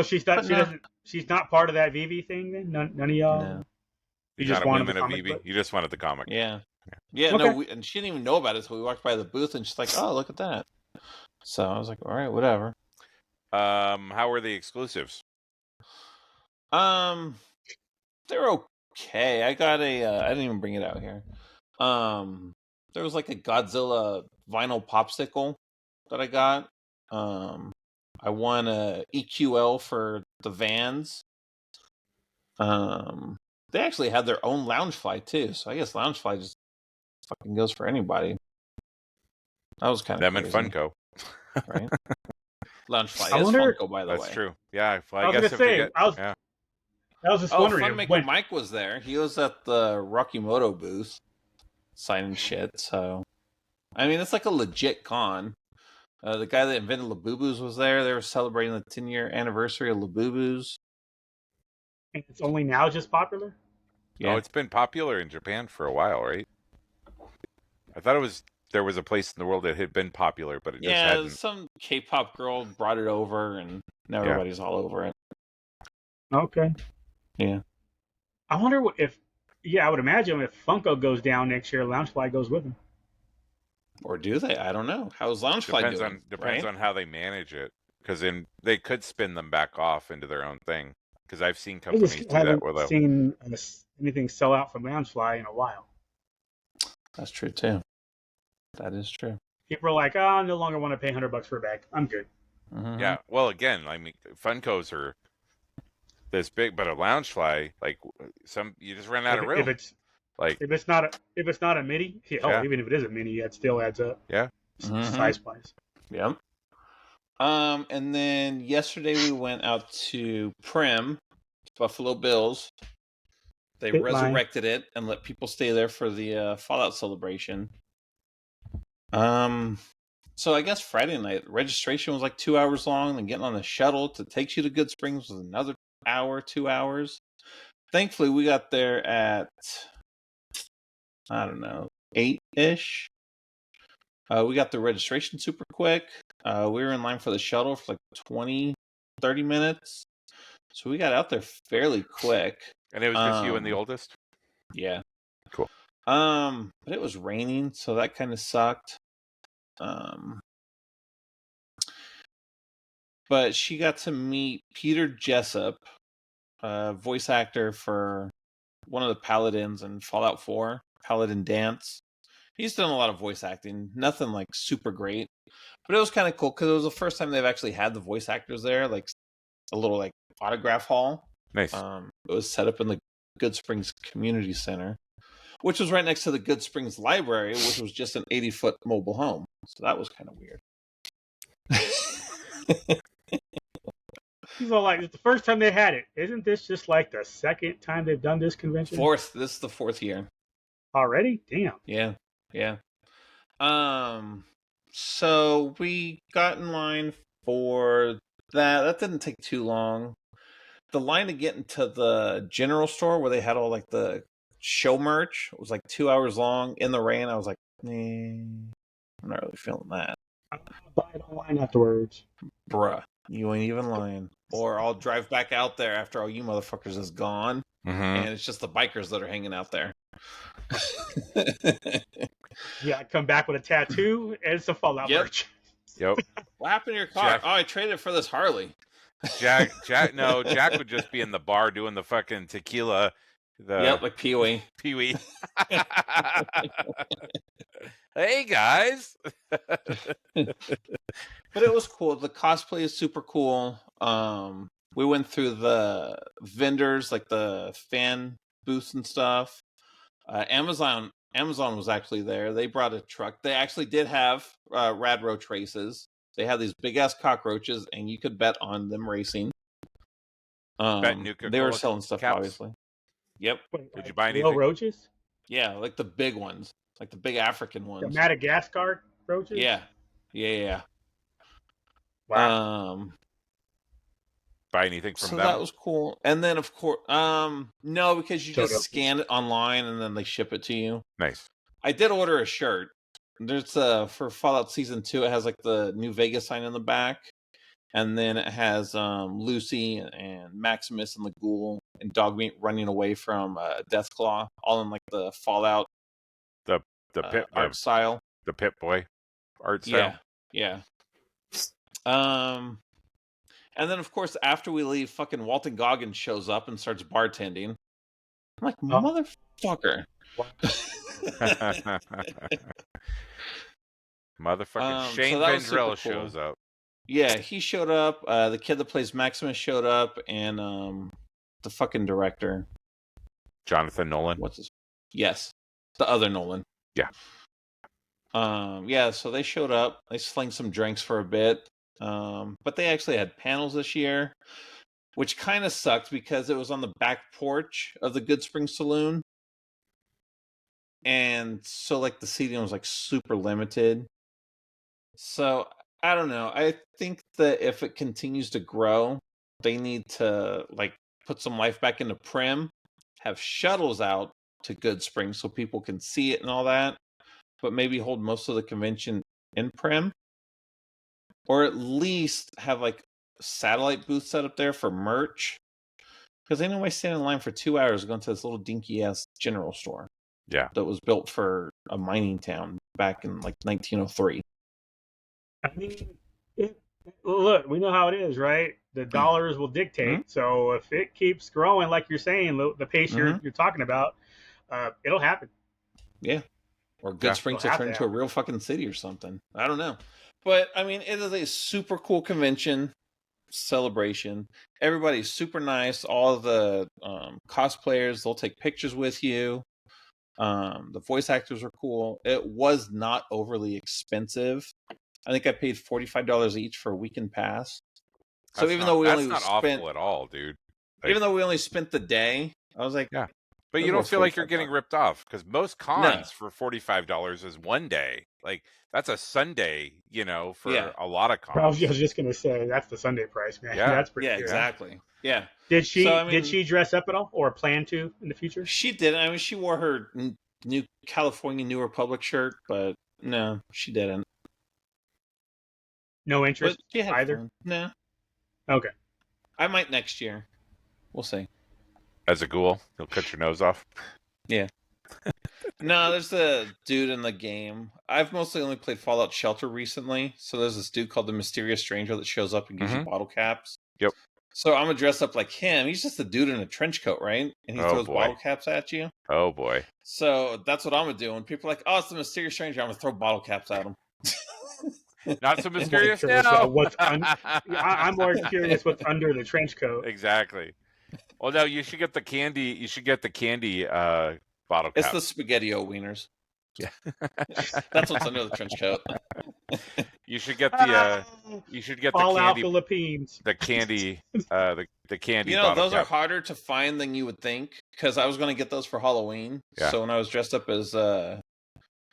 she's not part of that Vivi thing then? None of y'all? No. You just wanted the comic book? You just wanted the comic. Yeah. Yeah, okay. No, and she didn't even know about it until we walked by the booth and she's like, "Oh, look at that." So I was like, "All right, whatever." How were the exclusives? They're okay. I got I didn't even bring it out here. There was like a Godzilla vinyl popsicle that I got. I won a EQL for the Vans. They actually had their own Loungefly too, so I guess Loungefly just fucking goes for anybody. That was kind of them crazy. and Funko, right? Loungefly is Funko, by the way. That's true. Yeah, I was just wondering. Fun Maker Mike was there. He was at the Rocky Moto booth signing shit. So, I mean, it's like a legit con. The guy that invented Labubu's was there. They were celebrating the 10-year anniversary of Labubu's. And it's only now just popular? Yeah. Oh, it's been popular in Japan for a while, right? I thought there was a place in the world that had been popular, but it just hadn't. Some K-pop girl brought it over, and now everybody's all over it. Okay. Yeah. I wonder I would imagine if Funko goes down next year, Loungefly goes with him. Or do they? I don't know. How's Loungefly doing? Depends on how they manage it, because they could spin them back off into their own thing. Because I've seen companies do that with them. I haven't seen anything sell out from Loungefly in a while. That's true too. That is true. People are like, oh, I no longer want to pay $100 for a bag. I'm good. Mm-hmm. Yeah. Well, again, I mean, Funkos are this big, but a Loungefly, like you just ran out of room. If it's not a mini, even if it is a mini, it still adds up. Yeah. Size wise. Yep. And then yesterday we went out to Prim, Buffalo Bills. They resurrected it and let people stay there for the Fallout celebration. So I guess Friday night registration was like 2 hours long, and getting on the shuttle to take you to Good Springs was another hour, 2 hours. Thankfully, we got there at 8-ish. We got the registration super quick. We were in line for the shuttle for like 20, 30 minutes. So we got out there fairly quick. And it was just you and the oldest? Yeah. Cool. But it was raining, so that kind of sucked. But she got to meet Peter Jessup, voice actor for one of the Paladins in Fallout 4, Paladin Dance. He's done a lot of voice acting, nothing like super great, but it was kind of cool because it was the first time they've actually had the voice actors there, like a little like autograph hall. Nice. It was set up in the Good Springs Community Center, which was right next to the Good Springs Library, which was just an 80-foot mobile home. So that was kind of weird. He's all like, it's the first time they had it. Isn't this just like the second time they've done this convention? Fourth. This is the 4th year. Already? Damn. Yeah. So we got in line for that. That didn't take too long. The line to get into the general store where they had all like the show merch was like 2 hours long in the rain. I was like, I'm not really feeling that. I'm gonna buy it online afterwards. Bruh, you ain't even lying. Or I'll drive back out there after all you motherfuckers is gone, and it's just the bikers that are hanging out there. Yeah, I come back with a tattoo and some Fallout merch. Yep. What happened to your car? Jack, I traded it for this Harley. Jack would just be in the bar doing the fucking tequila. Like Pee-wee. Pee-wee. Hey, guys. But it was cool. The cosplay is super cool. We went through the vendors, like the fan booths and stuff. Amazon was actually there. They brought a truck. They actually did have rad roach races. They had these big ass cockroaches, and you could bet on them racing. They were selling stuff, caps. Obviously. Yep. Did you buy anything? Roaches? Yeah, like the big ones, like the big African ones. The Madagascar roaches? Yeah. Wow. Buy anything from them? So that was cool. And then, of course, no, because you just scan it online and then they ship it to you. Nice. I did order a shirt. There's for Fallout Season 2, it has like the New Vegas sign in the back. And then it has Lucy and Maximus and the Ghoul and Dogmeat running away from Deathclaw, all in like the Fallout the pit art style. The Pit Boy art style. Yeah. And then, of course, after we leave, fucking Walton Goggins shows up and starts bartending. I'm like, motherfucker. Motherfucking Shane Vendrell shows up. Yeah, he showed up. The kid that plays Maximus showed up, and the fucking director, Jonathan Nolan. Yes, the other Nolan. Yeah. So they showed up. They slinged some drinks for a bit. But they actually had panels this year, which kind of sucked because it was on the back porch of the Good Spring Saloon. And so like the seating was like super limited. So I don't know. I think that if it continues to grow, they need to like put some life back into Prim, have shuttles out to Good Spring so people can see it and all that, but maybe hold most of the convention in Prim. Or at least have like satellite booths set up there for merch. Because they know I stand in line for 2 hours going to this little dinky ass general store. Yeah. That was built for a mining town back in like 1903. I mean, look, we know how it is, right? The dollars will dictate. Mm-hmm. So if it keeps growing, like you're saying, the pace you're talking about, it'll happen. Yeah. Or Good Springs will turn into a real fucking city or something. I don't know. But, I mean, it is a super cool convention celebration. Everybody's super nice. All the cosplayers, they'll take pictures with you. The voice actors are cool. It was not overly expensive. I think I paid $45 each for a weekend pass. So that's even though we only not spent awful at all, dude. Like, even though we only spent the day, I was like, yeah. But you don't feel like you're getting ripped off because most cons for $45 is one day. Like that's a Sunday, for a lot of cons. I was just gonna say that's the Sunday price, man. Yeah, that's pretty. Yeah, exactly. Yeah. Did she did she dress up at all or plan to in the future? She didn't. I mean, she wore her new California New Republic shirt, but no, she didn't. No interest either. Fun. No. Okay. I might next year. We'll see. As a ghoul, you'll cut your nose off. Yeah. No, there's the dude in the game. I've mostly only played Fallout Shelter recently, so there's this dude called the Mysterious Stranger that shows up and gives you bottle caps. Yep. So I'm gonna dress up like him. He's just a dude in a trench coat, right? And he throws bottle caps at you. Oh boy. So that's what I'm gonna do. When people are like, "Oh, it's the Mysterious Stranger," I'm gonna throw bottle caps at him. Not so mysterious now. I'm more curious what's under the trench coat. Exactly. Well, no, you should get the candy. You should get the candy bottle cap. It's the SpaghettiO wieners. Yeah, that's what's under the trench coat. You should get the. You should get the all candy. Out Philippines. The candy. The candy. Those are harder to find than you would think because I was going to get those for Halloween. Yeah. So when I was dressed up as the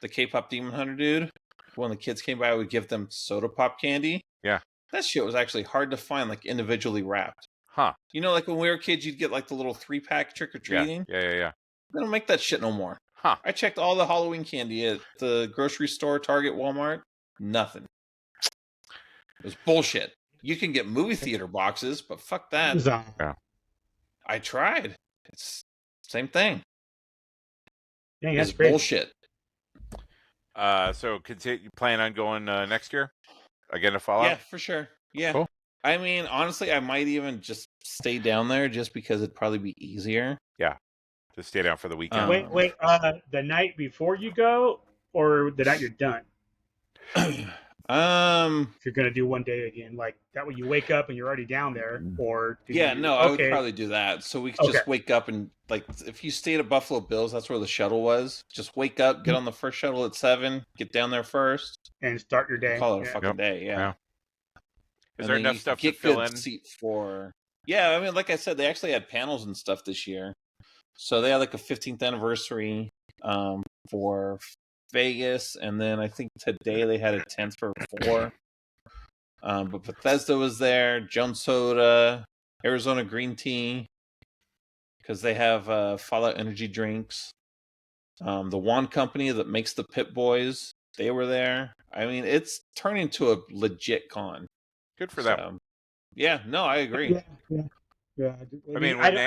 K-pop Demon Hunter dude, when the kids came by, I would give them soda pop candy. Yeah. That shit was actually hard to find, like individually wrapped. Huh. Like when we were kids, you'd get like the little 3-pack trick-or-treating. Yeah. They don't make that shit no more. Huh. I checked all the Halloween candy at the grocery store, Target, Walmart. Nothing. It was bullshit. You can get movie theater boxes, but fuck that. Yeah. I tried. It's same thing. Yeah, that's great. Bullshit. So you plan on going next year? Again to Fallout? Yeah, for sure. Yeah. Cool. I mean, honestly, I might even just stay down there just because it'd probably be easier. Yeah. Just stay down for the weekend. Wait. The night before you go, or the night you're done? If you're gonna do one day again, like that way you wake up and you're already down there, or I would probably do that. So we could just wake up and if you stayed at Buffalo Bills, that's where the shuttle was. Just wake up, get on the first shuttle at 7, get down there first, and start your day. Call it a fucking day. Yeah. Is there enough stuff to fill in? Seat for? Yeah, I mean, like I said, they actually had panels and stuff this year. So they had like a 15th anniversary for Vegas, and then I think today they had a 10th for 4. But Bethesda was there, Jones Soda, Arizona Green Tea, because they have Fallout energy drinks. The Wand Company that makes the Pit Boys, they were there. I mean, it's turning into a legit con. Good for them. Yeah, no, I agree. Yeah. I mean, when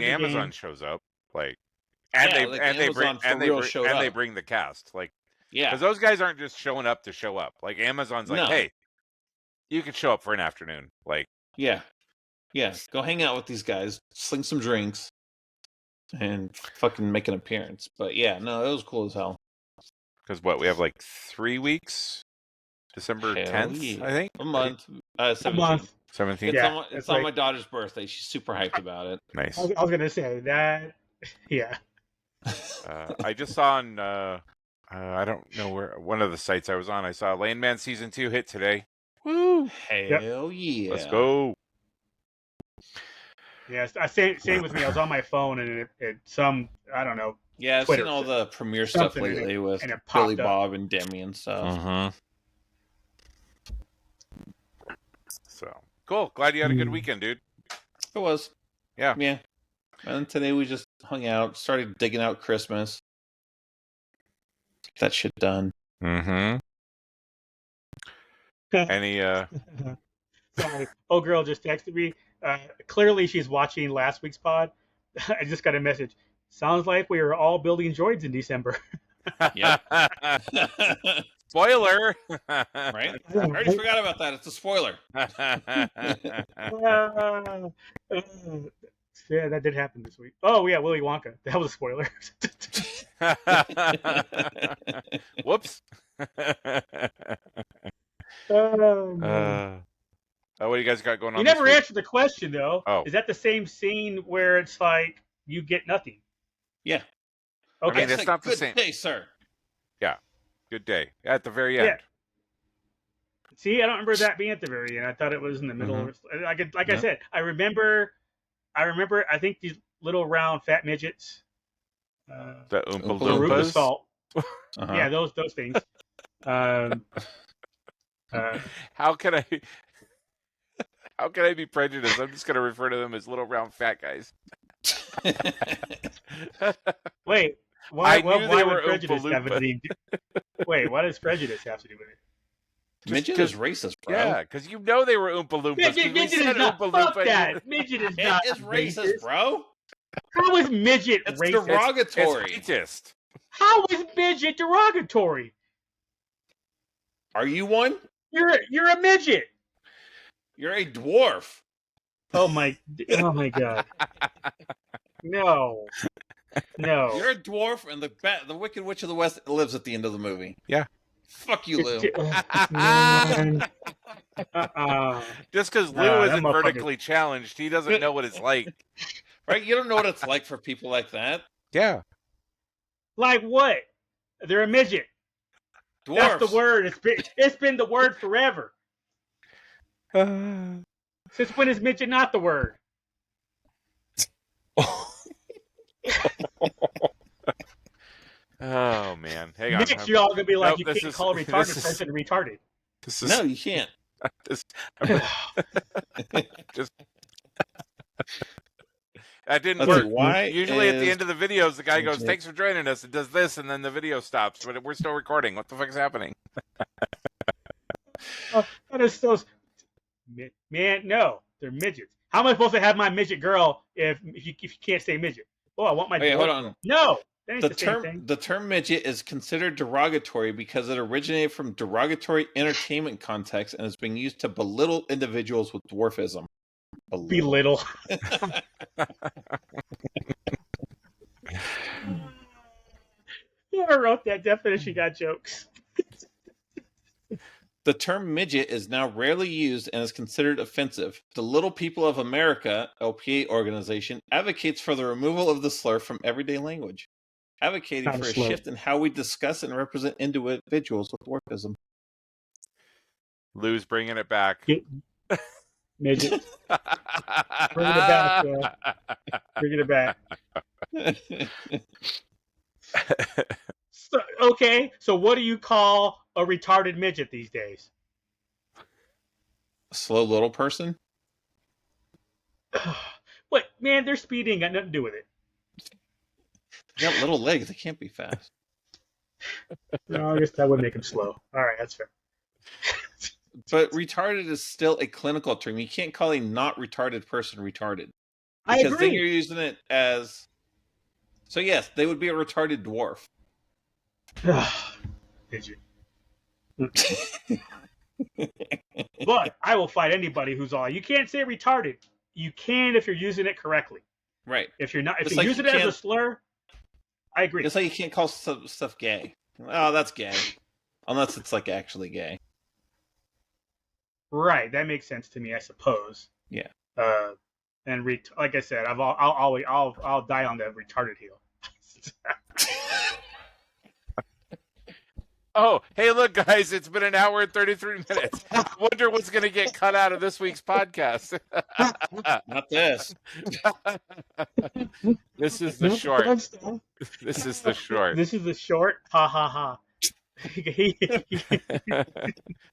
Amazon shows up, like, they bring the cast, like, because those guys aren't just showing up to show up. Like, Amazon's like, hey, you can show up for an afternoon, like, yeah, go hang out with these guys, sling some drinks, and fucking make an appearance. But yeah, no, it was cool as hell. Because we have like 3 weeks. December 10th, I think. A month. 17th. 17th. It's on my daughter's birthday. She's super hyped about it. Nice. I was going to say that. Yeah. I just saw on, I don't know where, one of the sites I was on, I saw Landman Season 2 hit today. Woo! Hell yeah. Let's go. Yeah, same with me. I was on my phone and I don't know. Yeah, I've Twitter, seen all the premiere stuff lately with Billy Bob and Demi and stuff. So cool. Glad you had a good weekend, dude. It was. Yeah. And today we just hung out, started digging out Christmas. Get that shit done. Any Sorry. Oh, girl just texted me. Clearly she's watching last week's pod. I just got a message. Sounds like we were all building droids in December. Yeah. Spoiler. Right? I already forgot about that. It's a spoiler. Yeah, that did happen this week. Oh, yeah, Willy Wonka. That was a spoiler. Whoops. What do you guys got going on? You never answered the question, though. Oh. Is that the same scene where it's like you get nothing? Yeah. Okay. I mean, it's not the same. Good day, sir. Yeah. Good day. At the very end. Yeah. See, I don't remember that being at the very end. I thought it was in the middle. Mm-hmm. Like I said, I remember. I think these little round fat midgets. The Oompa Root Loompas. assault. Uh-huh. Yeah, those things. How can I be prejudiced? I'm just going to refer to them as little round fat guys. Wait, why would prejudice have anything? Wait, why does prejudice have to do with it? Midget is racist, bro. Yeah, because you know they were Oompa Loompas. Midget is not. Fuck that. Midget is not racist, bro. How is midget it's racist? Derogatory. It's racist. How is midget derogatory? Are you one? You're a midget. You're a dwarf. Oh my god. No. You're a dwarf, and the Wicked Witch of the West lives at the end of the movie. Yeah. Fuck you, Lou. Just because Lou isn't vertically challenged, he doesn't know what it's like. Right? You don't know what it's like for people like that. Yeah. Like what? They're a midget. Dwarfs. That's the word. It's been the word forever. Since when is midget not the word? Oh man, hang on. Next, you're all gonna be like, nope, you can't call a retarded person retarded. No, you can't. Just that didn't work. Why Usually at the end of the videos, the guy goes, "Thanks for joining us," and does this, and then the video stops. But we're still recording. What the fuck is happening? That is so. Man, no, they're midgets. How am I supposed to have my midget girl if you can't say midget? Oh, I want my. Wait, hold on. No. The term midget is considered derogatory because it originated from derogatory entertainment context and is being used to belittle individuals with dwarfism. Belittle. Whoever wrote that definition got jokes. The term midget is now rarely used and is considered offensive. The Little People of America, LPA organization, advocates for the removal of the slur from everyday language, advocating for a shift in how we discuss and represent individuals with dwarfism. Lou's bringing it back. Midget. Bring it back. Bring it back. So what do you call a retarded midget these days? A slow little person? What, man, they're speeding, got nothing to do with it. They got little legs, they can't be fast. No, I guess that would make them slow. All right, that's fair. But retarded is still a clinical term. You can't call a not retarded person retarded. I agree. Because then you're using it as... So yes, they would be a retarded dwarf. Midget. But I will fight anybody who's all. You can't say retarded. You can if you're using it correctly. Right. If you're not, if you use it as a slur, I agree. It's like you can't call stuff gay. Oh, that's gay. Unless it's like actually gay. Right. That makes sense to me, I suppose. Yeah. And like I said, I'll die on the retarded heel. Oh, hey, look, guys, it's been an hour and 33 minutes. I wonder what's going to get cut out of this week's podcast. Not this. This is the short. This is the short. This is the short. Ha, ha, ha.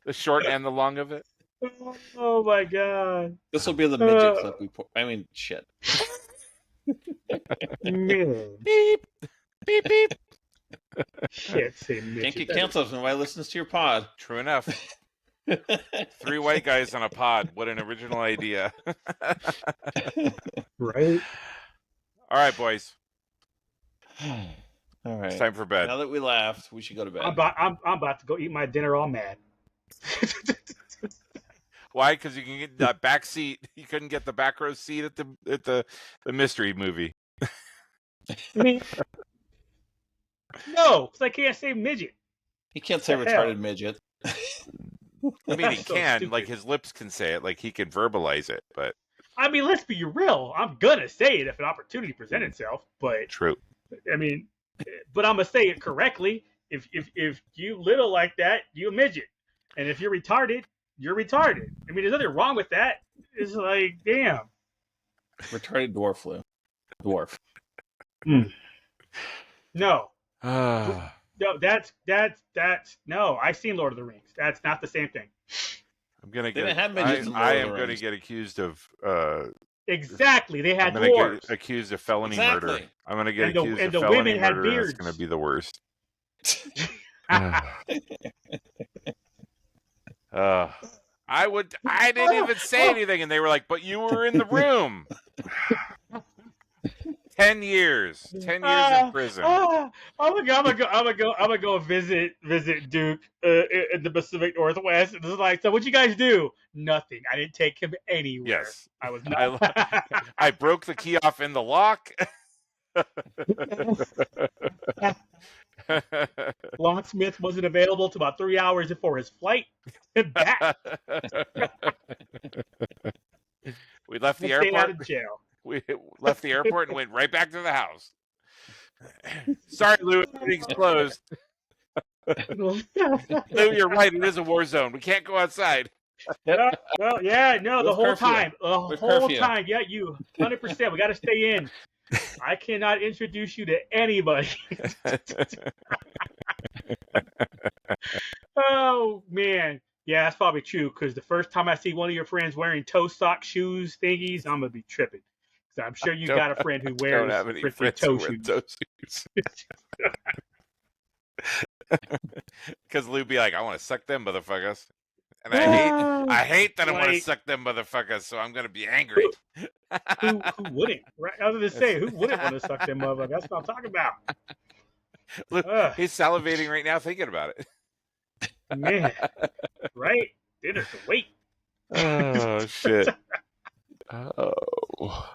The short and the long of it. Oh, my God. This will be the midget clip we put. I mean, shit. Man. Beep. Beep, beep. Shit, say midget. Can't get canceled if nobody listens to your pod. True enough. 3 white guys on a pod. What an original idea. Right? All right, boys. All right. It's time for bed. Now that we laughed, we should go to bed. I'm about to go eat my dinner all mad. Why? Because you can get that back seat. You couldn't get the back row seat at the mystery movie. No, because I can't say midget. He can't say retarded midget. I mean, he can. Stupid. Like, his lips can say it. Like, he can verbalize it, but... I mean, let's be real. I'm going to say it if an opportunity presents itself, but... True. I mean, but I'm going to say it correctly. If you little like that, you're a midget. And if you're retarded, you're retarded. I mean, there's nothing wrong with that. It's like, damn. Retarded dwarf flu. Dwarf. No. No, that's no. I've seen Lord of the Rings. That's not the same thing. I'm gonna get. I am going to get accused of. Exactly, they had dwarves. I'm going to get accused of felony murder. I'm going to get accused of felony women murder. Had beards. It's going to be the worst. I didn't even say anything, and they were like, "But you were in the room." 10 years. 10 years in prison. I'm gonna go visit Duke in the Pacific Northwest. And it's like, so what'd you guys do? Nothing. I didn't take him anywhere. Yes. I was not. I broke the key off in the lock. Locksmith wasn't available to about 3 hours before his flight. Back. We left the airport. Out of jail. We left the airport and went right back to the house. Sorry, Lou, everything's closed. Lou, you're right. It is a war zone. We can't go outside. Well, yeah, no, the whole time. Yeah, you 100%. We got to stay in. I cannot introduce you to anybody. Oh, man. Yeah, that's probably true, because the first time I see one of your friends wearing toe sock shoes thingies, I'm going to be tripping. So I'm sure you got a friend who wears toe shoes. Because Lou be like, I want to suck them motherfuckers. And I hate that I want to suck them motherfuckers, so I'm going to be angry. Who wouldn't? Right? I was going to say, who wouldn't want to suck them motherfuckers? That's what I'm talking about. Look, he's salivating right now thinking about it. Man, right? Dinner's to wait. Oh, shit. Oh.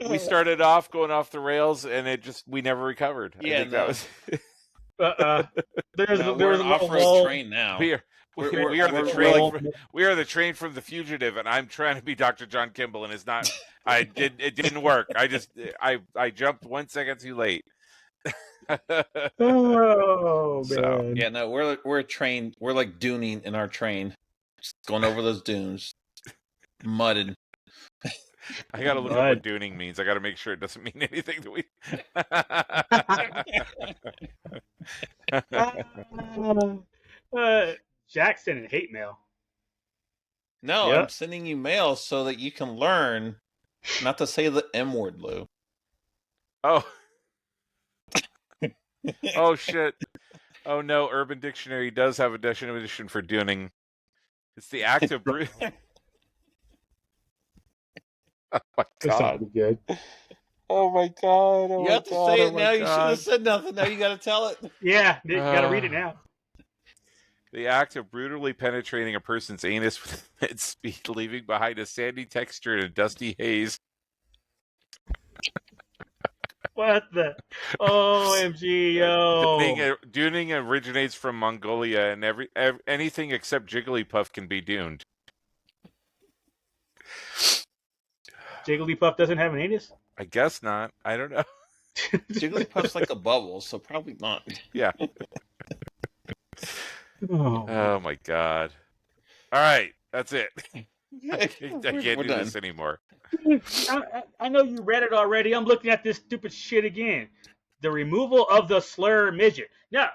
We started off going off the rails, and we never recovered. Yeah, that was. There's an off-road train now. We are the train. We are the train from The Fugitive, and I'm trying to be Dr. John Kimball, and it's not. It didn't work. I jumped 1 second too late. Oh man! Yeah, no, we're a train. We're like duning in our train, just going over those dunes, mudded. I gotta look up what duning means. I gotta make sure it doesn't mean anything to we. Jack's sending hate mail. No, yep. I'm sending you mail so that you can learn not to say the M word, Lou. Oh. Oh shit! Oh no! Urban Dictionary does have a definition for duning. It's the act of. Oh my god! Good. Oh my god! Oh you have to say it now. You should have said nothing. Now you got to tell it. Yeah, you got to read it now. The act of brutally penetrating a person's anus with mid-speed, leaving behind a sandy texture and a dusty haze. What the? OMG, yo. Duning originates from Mongolia, and anything except Jigglypuff can be duned. Jigglypuff doesn't have an anus? I guess not. I don't know. Jigglypuff's like a bubble, so probably not. Yeah. Oh my god. All right, that's it. I can't do this anymore. I know you read it already. I'm looking at this stupid shit again. The removal of the slur midget. Now,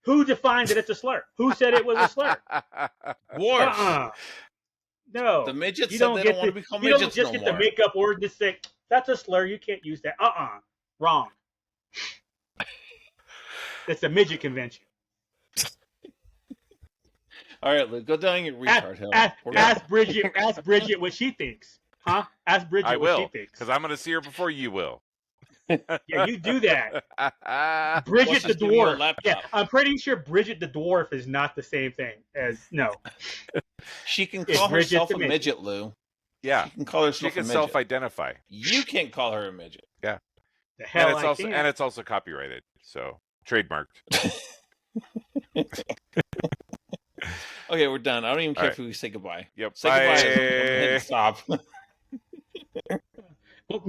who defined it as a slur? Who said it was a slur? Dwarf. No. The midgets said they don't want to become midgets no more. You don't just get to make up words and say, that's a slur, you can't use that. Wrong. It's a midget convention. All right, Luke, go down your retard hill. Ask Bridget what she thinks. Huh? Ask Bridget what she thinks. Because I'm going to see her before you will. Yeah, you do that. Bridget the dwarf. Yeah, I'm pretty sure Bridget the dwarf is not the same thing as no. She can call herself a midget, Lou. Yeah, she can call herself. She can self-identify. You can't call her a midget. Yeah, The hell and it's also copyrighted, so trademarked. Okay, we're done. I don't even care if we say goodbye. Say goodbye. Stop. Well,